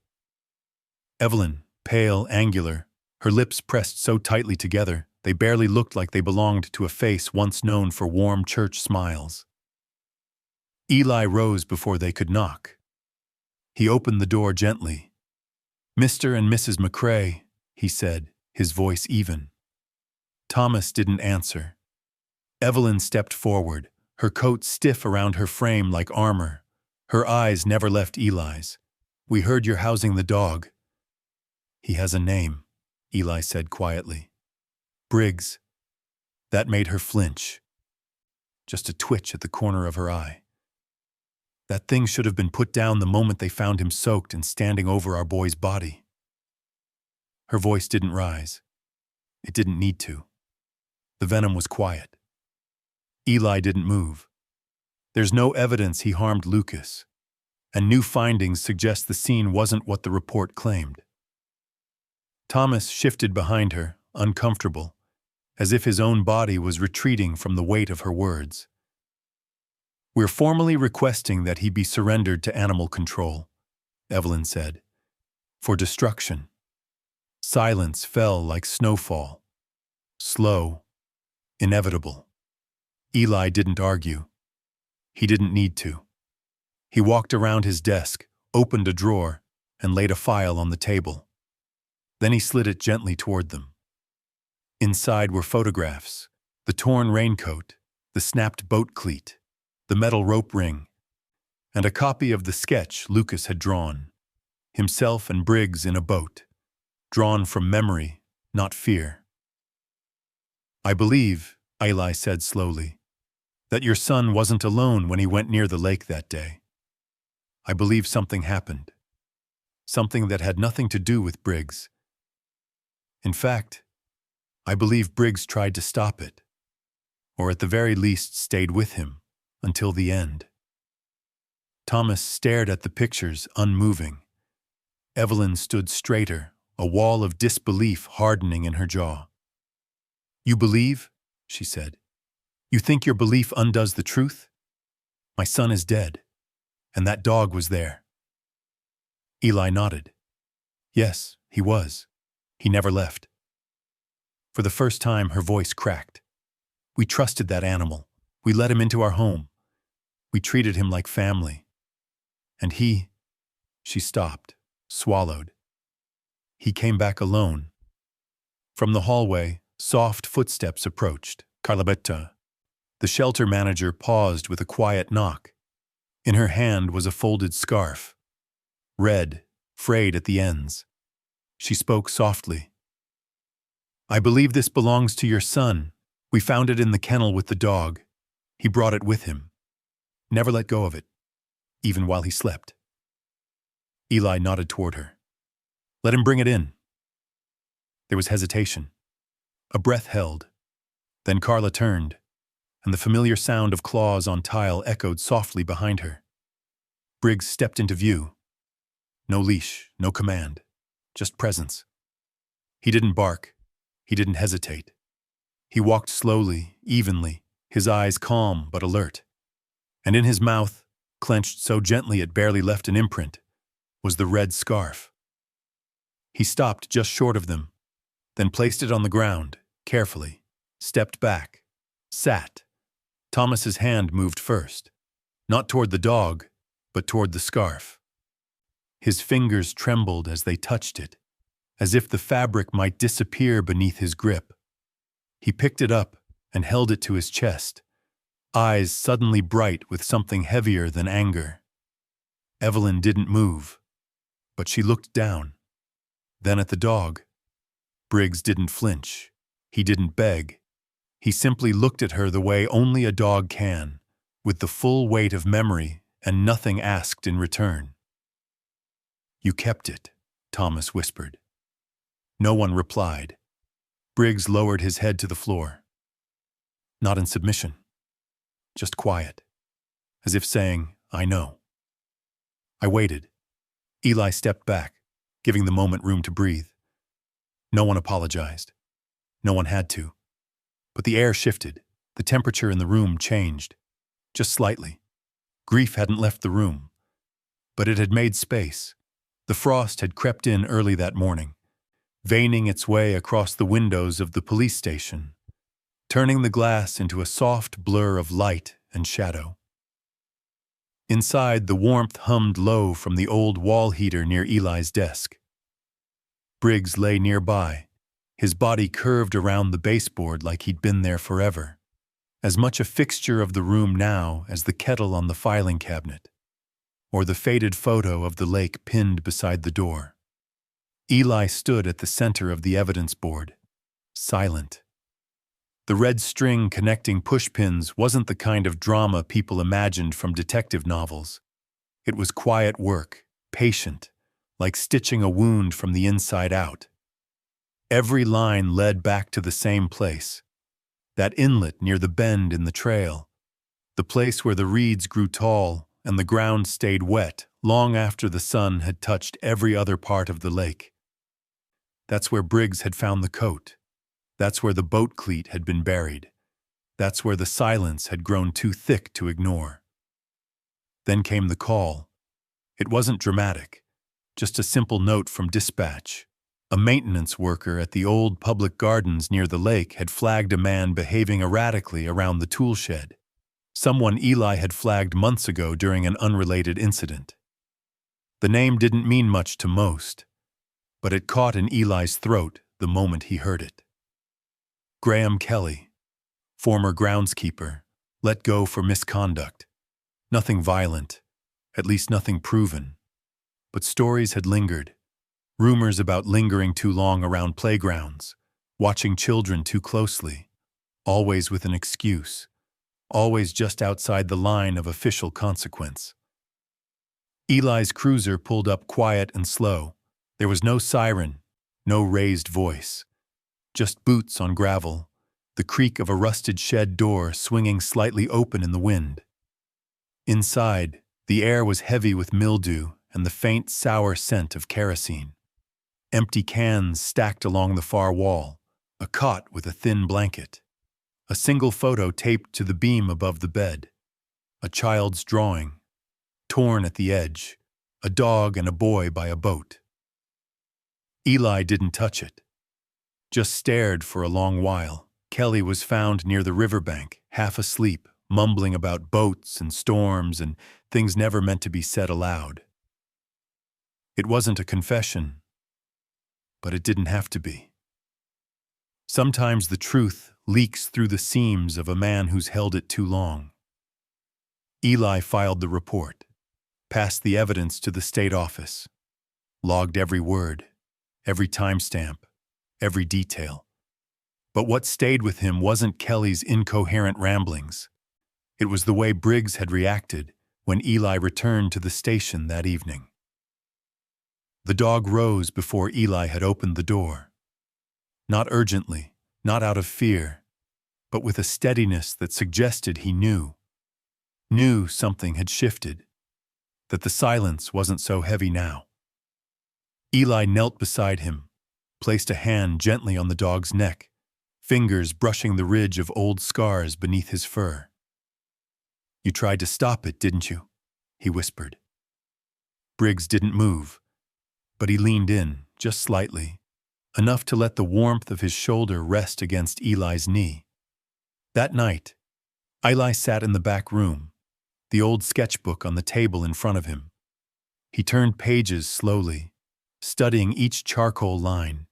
Evelyn, pale, angular, her lips pressed so tightly together they barely looked like they belonged to a face once known for warm church smiles. Eli rose before they could knock. He opened the door gently. "Mr. and Mrs. McCrae," he said, his voice even. Thomas didn't answer. Evelyn stepped forward, her coat stiff around her frame like armor. Her eyes never left Eli's. "We heard you're housing the dog." "He has a name," Eli said quietly. "Briggs." That made her flinch. Just a twitch at the corner of her eye. That thing should have been put down the moment they found him soaked and standing over our boy's body. Her voice didn't rise. It didn't need to. The venom was quiet. Eli didn't move. There's no evidence he harmed Lucas, and new findings suggest the scene wasn't what the report claimed. Thomas shifted behind her, uncomfortable, as if his own body was retreating from the weight of her words. "We're formally requesting that he be surrendered to animal control," Evelyn said, "for destruction." Silence fell like snowfall. Slow, inevitable. Eli didn't argue. He didn't need to. He walked around his desk, opened a drawer, and laid a file on the table. Then he slid it gently toward them. Inside were photographs, the torn raincoat, the snapped boat cleat, the metal rope ring, and a copy of the sketch Lucas had drawn, himself and Briggs in a boat, drawn from memory, not fear. "I believe," Eli said slowly, "that your son wasn't alone when he went near the lake that day. I believe something happened, something that had nothing to do with Briggs. In fact, I believe Briggs tried to stop it, or at the very least stayed with him until the end." Thomas stared at the pictures, unmoving. Evelyn stood straighter, a wall of disbelief hardening in her jaw. "You believe?" she said. "You think your belief undoes the truth? My son is dead, and that dog was there." Eli nodded. Yes, he was. He never left. For the first time, her voice cracked. "We trusted that animal. We let him into our home. We treated him like family. And he—" She stopped, swallowed. "He came back alone." From the hallway, soft footsteps approached. Carlabetta. The shelter manager paused with a quiet knock. In her hand was a folded scarf. Red, frayed at the ends. She spoke softly. "I believe this belongs to your son. We found it in the kennel with the dog. He brought it with him. Never let go of it, even while he slept." Eli nodded toward her. Let him bring it in. There was hesitation. A breath held. Then Carla turned, and the familiar sound of claws on tile echoed softly behind her. Briggs stepped into view. No leash, no command, just presence. He didn't bark. He didn't hesitate. He walked slowly, evenly, his eyes calm but alert. And in his mouth, clenched so gently it barely left an imprint, was the red scarf. He stopped just short of them, then placed it on the ground, carefully, stepped back, sat. Thomas's hand moved first, not toward the dog, but toward the scarf. His fingers trembled as they touched it, as if the fabric might disappear beneath his grip. He picked it up and held it to his chest, eyes suddenly bright with something heavier than anger. Evelyn didn't move, but she looked down, then at the dog. Briggs didn't flinch. He didn't beg. He simply looked at her the way only a dog can, with the full weight of memory and nothing asked in return. You kept it, Thomas whispered. No one replied. Briggs lowered his head to the floor. Not in submission, just quiet, as if saying, I know. I waited. Eli stepped back, giving the moment room to breathe. No one apologized. No one had to. But the air shifted. The temperature in the room changed. Just slightly. Grief hadn't left the room. But it had made space. The frost had crept in early that morning, veining its way across the windows of the police station, turning the glass into a soft blur of light and shadow. Inside, the warmth hummed low from the old wall heater near Eli's desk. Briggs lay nearby, his body curved around the baseboard like he'd been there forever, as much a fixture of the room now as the kettle on the filing cabinet, or the faded photo of the lake pinned beside the door. Eli stood at the center of the evidence board, silent. The red string connecting pushpins wasn't the kind of drama people imagined from detective novels. It was quiet work, patient, like stitching a wound from the inside out. Every line led back to the same place, that inlet near the bend in the trail, the place where the reeds grew tall and the ground stayed wet long after the sun had touched every other part of the lake. That's where Briggs had found the coat. That's where the boat cleat had been buried. That's where the silence had grown too thick to ignore. Then came the call. It wasn't dramatic. Just a simple note from dispatch. A maintenance worker at the old public gardens near the lake had flagged a man behaving erratically around the tool shed. Someone Eli had flagged months ago during an unrelated incident. The name didn't mean much to most, but it caught in Eli's throat the moment he heard it. Graham Kelly, former groundskeeper, let go for misconduct. Nothing violent, at least nothing proven. But stories had lingered. Rumors about lingering too long around playgrounds, watching children too closely, always with an excuse, always just outside the line of official consequence. Eli's cruiser pulled up quiet and slow. There was no siren, no raised voice. Just boots on gravel, the creak of a rusted shed door swinging slightly open in the wind. Inside, the air was heavy with mildew and the faint, sour scent of kerosene. Empty cans stacked along the far wall, a cot with a thin blanket, a single photo taped to the beam above the bed, a child's drawing, torn at the edge, a dog and a boy by a boat. Eli didn't touch it, just stared for a long while. Kelly was found near the riverbank, half asleep, mumbling about boats and storms and things never meant to be said aloud. It wasn't a confession, but it didn't have to be. Sometimes the truth leaks through the seams of a man who's held it too long. Eli filed the report, passed the evidence to the state office, logged every word, every timestamp, every detail. But what stayed with him wasn't Kelly's incoherent ramblings. It was the way Briggs had reacted when Eli returned to the station that evening. The dog rose before Eli had opened the door. Not urgently, not out of fear, but with a steadiness that suggested he knew something had shifted, that the silence wasn't so heavy now. Eli knelt beside him, placed a hand gently on the dog's neck, fingers brushing the ridge of old scars beneath his fur. "You tried to stop it, didn't you?" he whispered. Briggs didn't move, but he leaned in, just slightly, enough to let the warmth of his shoulder rest against Eli's knee. That night, Eli sat in the back room, the old sketchbook on the table in front of him. He turned pages slowly, studying each charcoal line,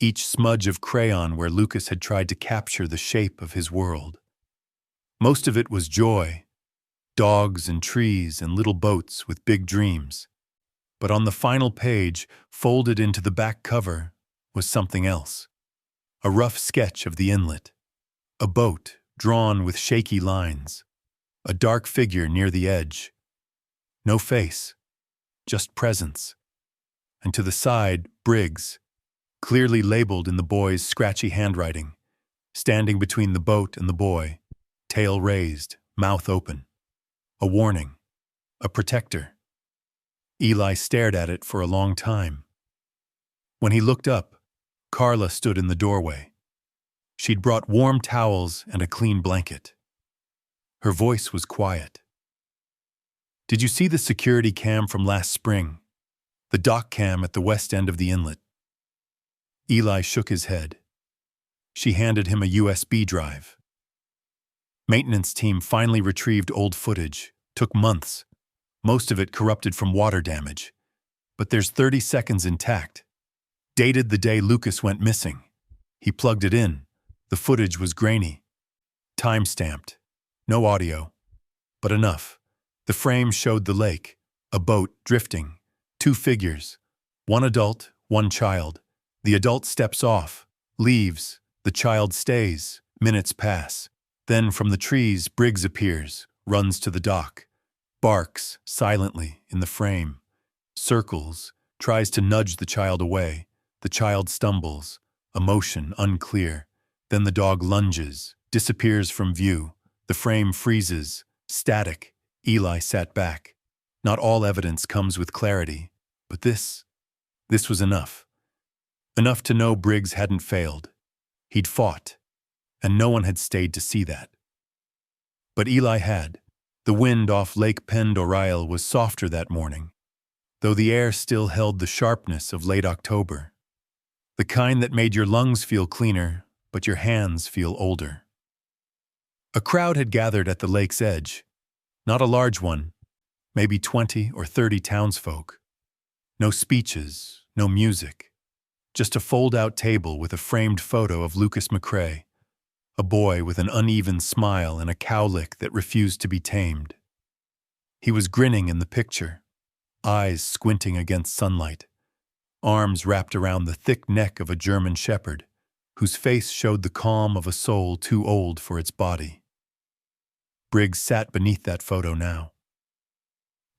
each smudge of crayon where Lucas had tried to capture the shape of his world. Most of it was joy, dogs and trees and little boats with big dreams. But on the final page, folded into the back cover, was something else. A rough sketch of the inlet. A boat drawn with shaky lines. A dark figure near the edge. No face, just presence. And to the side, Briggs, clearly labeled in the boy's scratchy handwriting, standing between the boat and the boy, tail raised, mouth open. A warning. A protector. Eli stared at it for a long time. When he looked up, Carla stood in the doorway. She'd brought warm towels and a clean blanket. Her voice was quiet. "Did you see the security cam from last spring? The dock cam at the west end of the inlet?" Eli shook his head. She handed him a USB drive. Maintenance team finally retrieved old footage. Took months. Most of it corrupted from water damage. But there's 30 seconds intact. Dated the day Lucas went missing. He plugged it in. The footage was grainy. Time-stamped. No audio. But enough. The frame showed the lake. A boat drifting. 2 figures. One adult, one child. The adult steps off. Leaves. The child stays. Minutes pass. Then from the trees, Briggs appears. Runs to the dock. Barks silently in the frame. Circles. Tries to nudge the child away. The child stumbles. Emotion unclear. Then the dog lunges. Disappears from view. The frame freezes. Static. Eli sat back. Not all evidence comes with clarity. But this was enough. Enough to know Briggs hadn't failed. He'd fought. And no one had stayed to see that. But Eli had. The wind off Lake Pend Oreille was softer that morning, though the air still held the sharpness of late October. The kind that made your lungs feel cleaner, but your hands feel older. A crowd had gathered at the lake's edge. Not a large one, maybe 20 or 30 townsfolk. No speeches, no music. Just a fold-out table with a framed photo of Lucas McCrae, a boy with an uneven smile and a cowlick that refused to be tamed. He was grinning in the picture, eyes squinting against sunlight, arms wrapped around the thick neck of a German shepherd, whose face showed the calm of a soul too old for its body. Briggs sat beneath that photo now.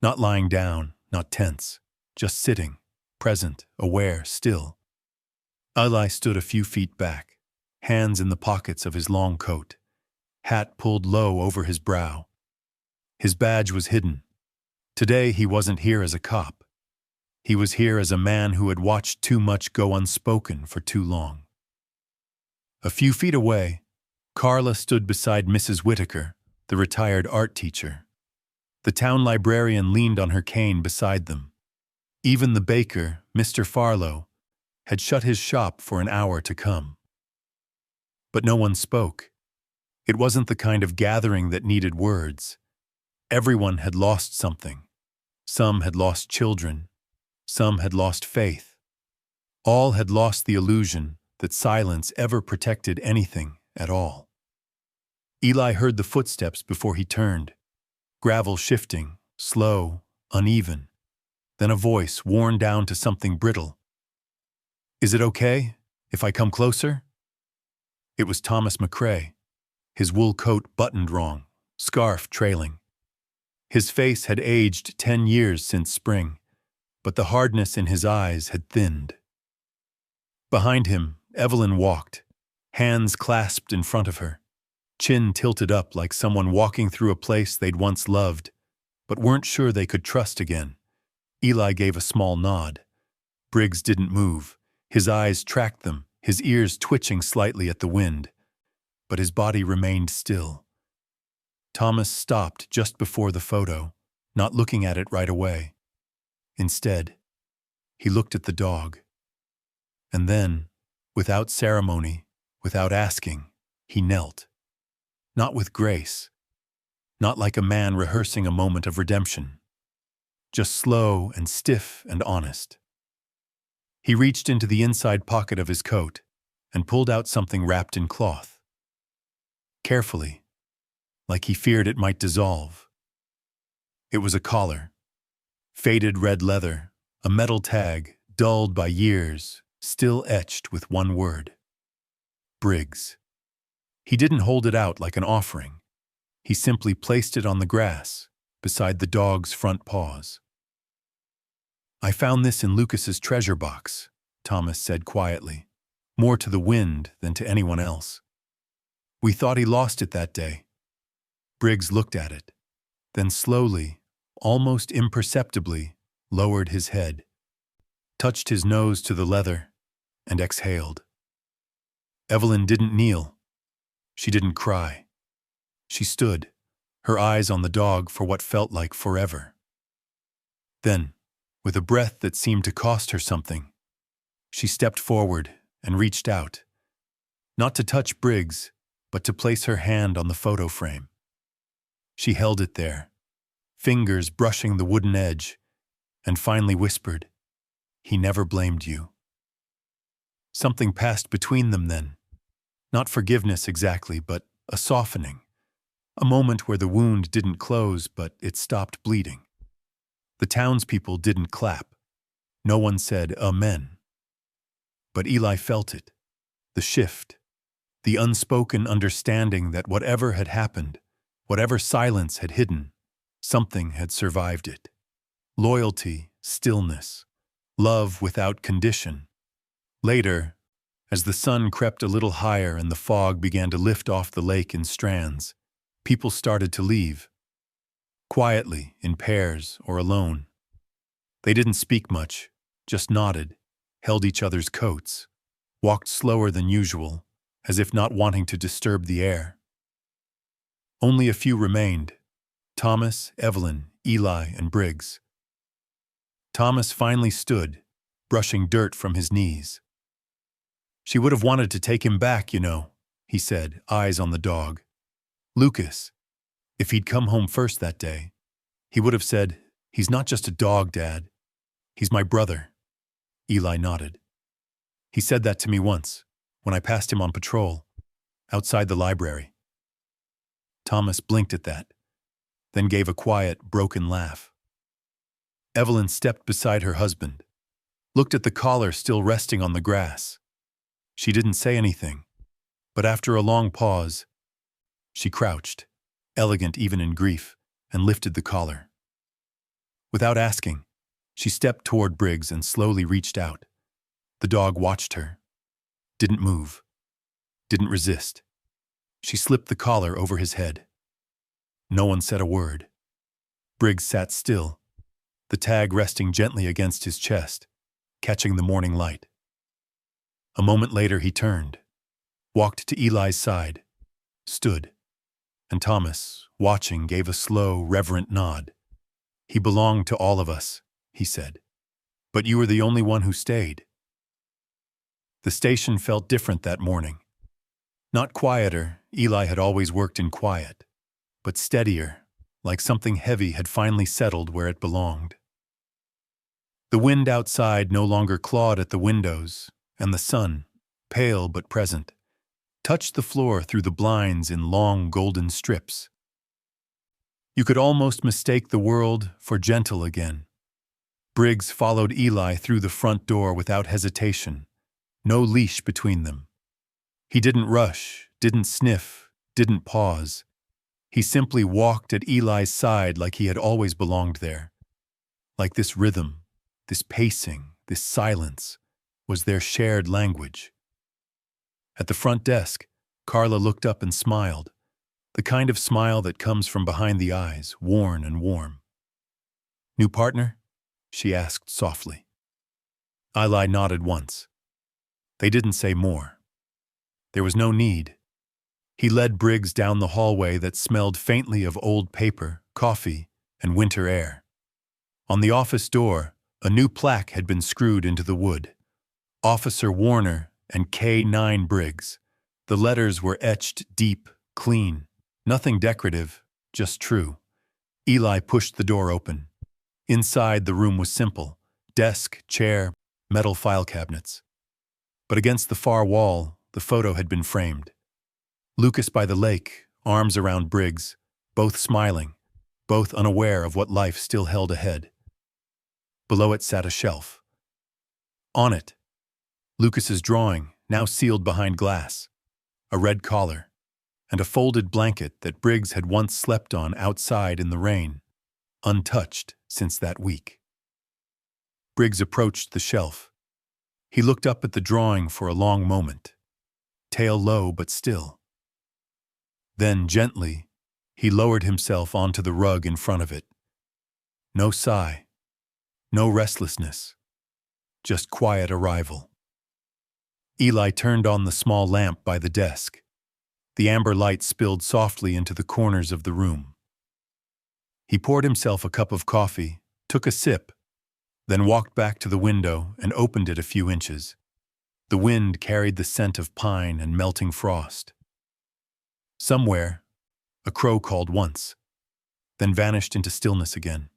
Not lying down, not tense, just sitting, present, aware, still. Eli stood a few feet back, hands in the pockets of his long coat, hat pulled low over his brow. His badge was hidden. Today he wasn't here as a cop. He was here as a man who had watched too much go unspoken for too long. A few feet away, Carla stood beside Mrs. Whitaker, the retired art teacher. The town librarian leaned on her cane beside them. Even the baker, Mr. Farlow, had shut his shop for an hour to come. But no one spoke. It wasn't the kind of gathering that needed words. Everyone had lost something. Some had lost children. Some had lost faith. All had lost the illusion that silence ever protected anything at all. Eli heard the footsteps before he turned. Gravel shifting, slow, uneven. Then a voice worn down to something brittle. "Is it okay if I come closer?" It was Thomas McCrae, his wool coat buttoned wrong, scarf trailing. His face had aged 10 years since spring, but the hardness in his eyes had thinned. Behind him, Evelyn walked, hands clasped in front of her, chin tilted up like someone walking through a place they'd once loved, but weren't sure they could trust again. Eli gave a small nod. Briggs didn't move. His eyes tracked them, his ears twitching slightly at the wind, but his body remained still. Thomas stopped just before the photo, not looking at it right away. Instead, he looked at the dog. And then, without ceremony, without asking, he knelt. Not with grace, not like a man rehearsing a moment of redemption, just slow and stiff and honest. He reached into the inside pocket of his coat and pulled out something wrapped in cloth. Carefully, like he feared it might dissolve. It was a collar, faded red leather, a metal tag, dulled by years, still etched with one word: Briggs. He didn't hold it out like an offering. He simply placed it on the grass, beside the dog's front paws. "I found this in Lucas's treasure box," Thomas said quietly, more to the wind than to anyone else. "We thought he lost it that day." Briggs looked at it, then slowly, almost imperceptibly, lowered his head, touched his nose to the leather, and exhaled. Evelyn didn't kneel. She didn't cry. She stood, her eyes on the dog for what felt like forever. Then, with a breath that seemed to cost her something, she stepped forward and reached out, not to touch Briggs, but to place her hand on the photo frame. She held it there, fingers brushing the wooden edge, and finally whispered, "He never blamed you." Something passed between them then. Not forgiveness exactly, but a softening. A moment where the wound didn't close, but it stopped bleeding. The townspeople didn't clap. No one said amen. But Eli felt it, the shift, the unspoken understanding that whatever had happened, whatever silence had hidden, something had survived it. Loyalty, stillness, love without condition. Later, as the sun crept a little higher and the fog began to lift off the lake in strands, people started to leave. Quietly, in pairs, or alone. They didn't speak much, just nodded, held each other's coats, walked slower than usual, as if not wanting to disturb the air. Only a few remained: Thomas, Evelyn, Eli, and Briggs. Thomas finally stood, brushing dirt from his knees. "She would have wanted to take him back, you know," he said, eyes on the dog. "Lucas, if he'd come home first that day, he would have said, 'He's not just a dog, Dad. He's my brother.'" Eli nodded. "He said that to me once, when I passed him on patrol, outside the library." Thomas blinked at that, then gave a quiet, broken laugh. Evelyn stepped beside her husband, looked at the collar still resting on the grass. She didn't say anything, but after a long pause, she crouched, elegant even in grief, and lifted the collar. Without asking, she stepped toward Briggs and slowly reached out. The dog watched her, didn't move, didn't resist. She slipped the collar over his head. No one said a word. Briggs sat still, the tag resting gently against his chest, catching the morning light. A moment later he turned, walked to Eli's side, stood, and Thomas, watching, gave a slow, reverent nod. "He belonged to all of us," he said. "But you were the only one who stayed." The station felt different that morning. Not quieter, Eli had always worked in quiet, but steadier, like something heavy had finally settled where it belonged. The wind outside no longer clawed at the windows, and the sun, pale but present, touched the floor through the blinds in long golden strips. You could almost mistake the world for gentle again. Briggs followed Eli through the front door without hesitation, no leash between them. He didn't rush, didn't sniff, didn't pause. He simply walked at Eli's side like he had always belonged there. Like this rhythm, this pacing, this silence, was their shared language. At the front desk, Carla looked up and smiled, the kind of smile that comes from behind the eyes, worn and warm. "New partner?" she asked softly. Eli nodded once. They didn't say more. There was no need. He led Briggs down the hallway that smelled faintly of old paper, coffee, and winter air. On the office door, a new plaque had been screwed into the wood. Officer Warner and K9 Briggs. The letters were etched deep, clean. Nothing decorative, just true. Eli pushed the door open. Inside, the room was simple. Desk, chair, metal file cabinets. But against the far wall, the photo had been framed. Lucas by the lake, arms around Briggs, both smiling, both unaware of what life still held ahead. Below it sat a shelf. On it, Lucas's drawing, now sealed behind glass, a red collar, and a folded blanket that Briggs had once slept on outside in the rain, untouched since that week. Briggs approached the shelf. He looked up at the drawing for a long moment, tail low but still. Then, gently, he lowered himself onto the rug in front of it. No sigh, no restlessness, just quiet arrival. Eli turned on the small lamp by the desk. The amber light spilled softly into the corners of the room. He poured himself a cup of coffee, took a sip, then walked back to the window and opened it a few inches. The wind carried the scent of pine and melting frost. Somewhere, a crow called once, then vanished into stillness again.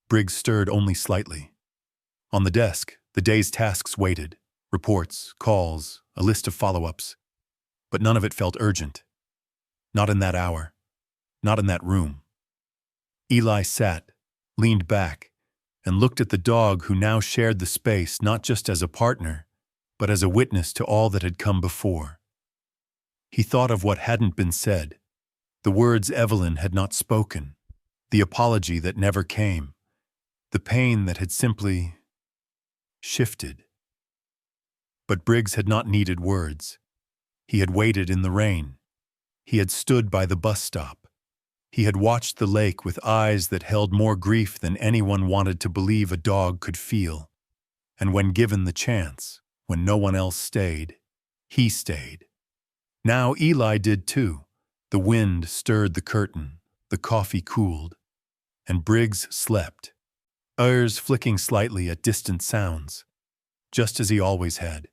Briggs stirred only slightly. On the desk, the day's tasks waited. Reports, calls, a list of follow-ups. But none of it felt urgent. Not in that hour. Not in that room. Eli sat, leaned back, and looked at the dog who now shared the space not just as a partner, but as a witness to all that had come before. He thought of what hadn't been said, the words Evelyn had not spoken, the apology that never came, the pain that had simply shifted. But Briggs had not needed words. He had waited in the rain. He had stood by the bus stop. He had watched the lake with eyes that held more grief than anyone wanted to believe a dog could feel. And when given the chance, when no one else stayed, he stayed. Now Eli did too. The wind stirred the curtain, the coffee cooled, and Briggs slept, ears flicking slightly at distant sounds, just as he always had.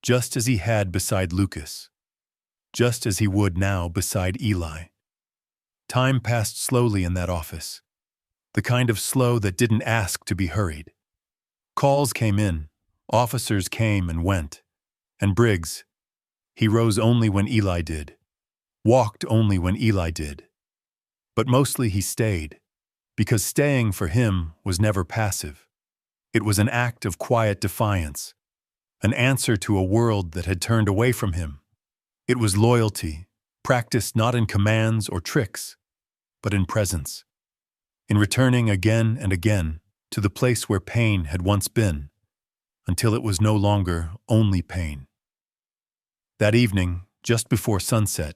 Just as he had beside Lucas. Just as he would now beside Eli. Time passed slowly in that office. The kind of slow that didn't ask to be hurried. Calls came in, officers came and went. And Briggs, he rose only when Eli did. Walked only when Eli did. But mostly he stayed, because staying for him was never passive. It was an act of quiet defiance. An answer to a world that had turned away from him. It was loyalty, practiced not in commands or tricks, but in presence. In returning again and again to the place where pain had once been, until it was no longer only pain. That evening, just before sunset,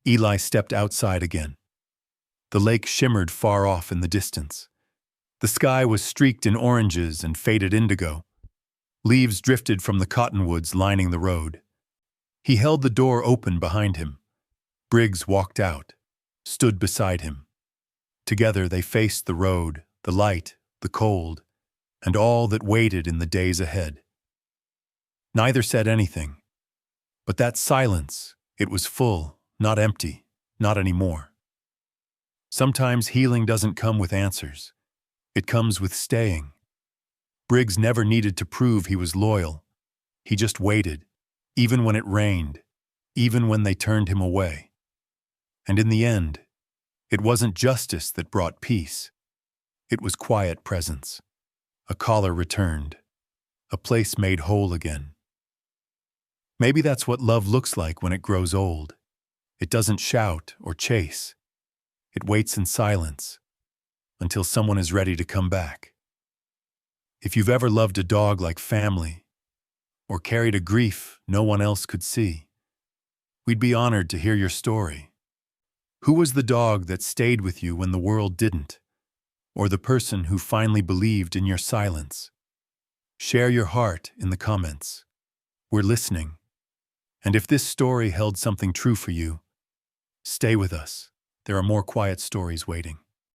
Eli stepped outside again. The lake shimmered far off in the distance. The sky was streaked in oranges and faded indigo. Leaves drifted from the cottonwoods lining the road. He held the door open behind him. Briggs walked out, stood beside him. Together they faced the road, the light, the cold, and all that waited in the days ahead. Neither said anything. But that silence, it was full, not empty, not anymore. Sometimes healing doesn't come with answers. It comes with staying. Briggs never needed to prove he was loyal. He just waited, even when it rained, even when they turned him away. And in the end, it wasn't justice that brought peace. It was quiet presence. A collar returned. A place made whole again. Maybe that's what love looks like when it grows old. It doesn't shout or chase. It waits in silence until someone is ready to come back. If you've ever loved a dog like family, or carried a grief no one else could see, we'd be honored to hear your story. Who was the dog that stayed with you when the world didn't? Or the person who finally believed in your silence? Share your heart in the comments. We're listening. And if this story held something true for you, stay with us. There are more quiet stories waiting.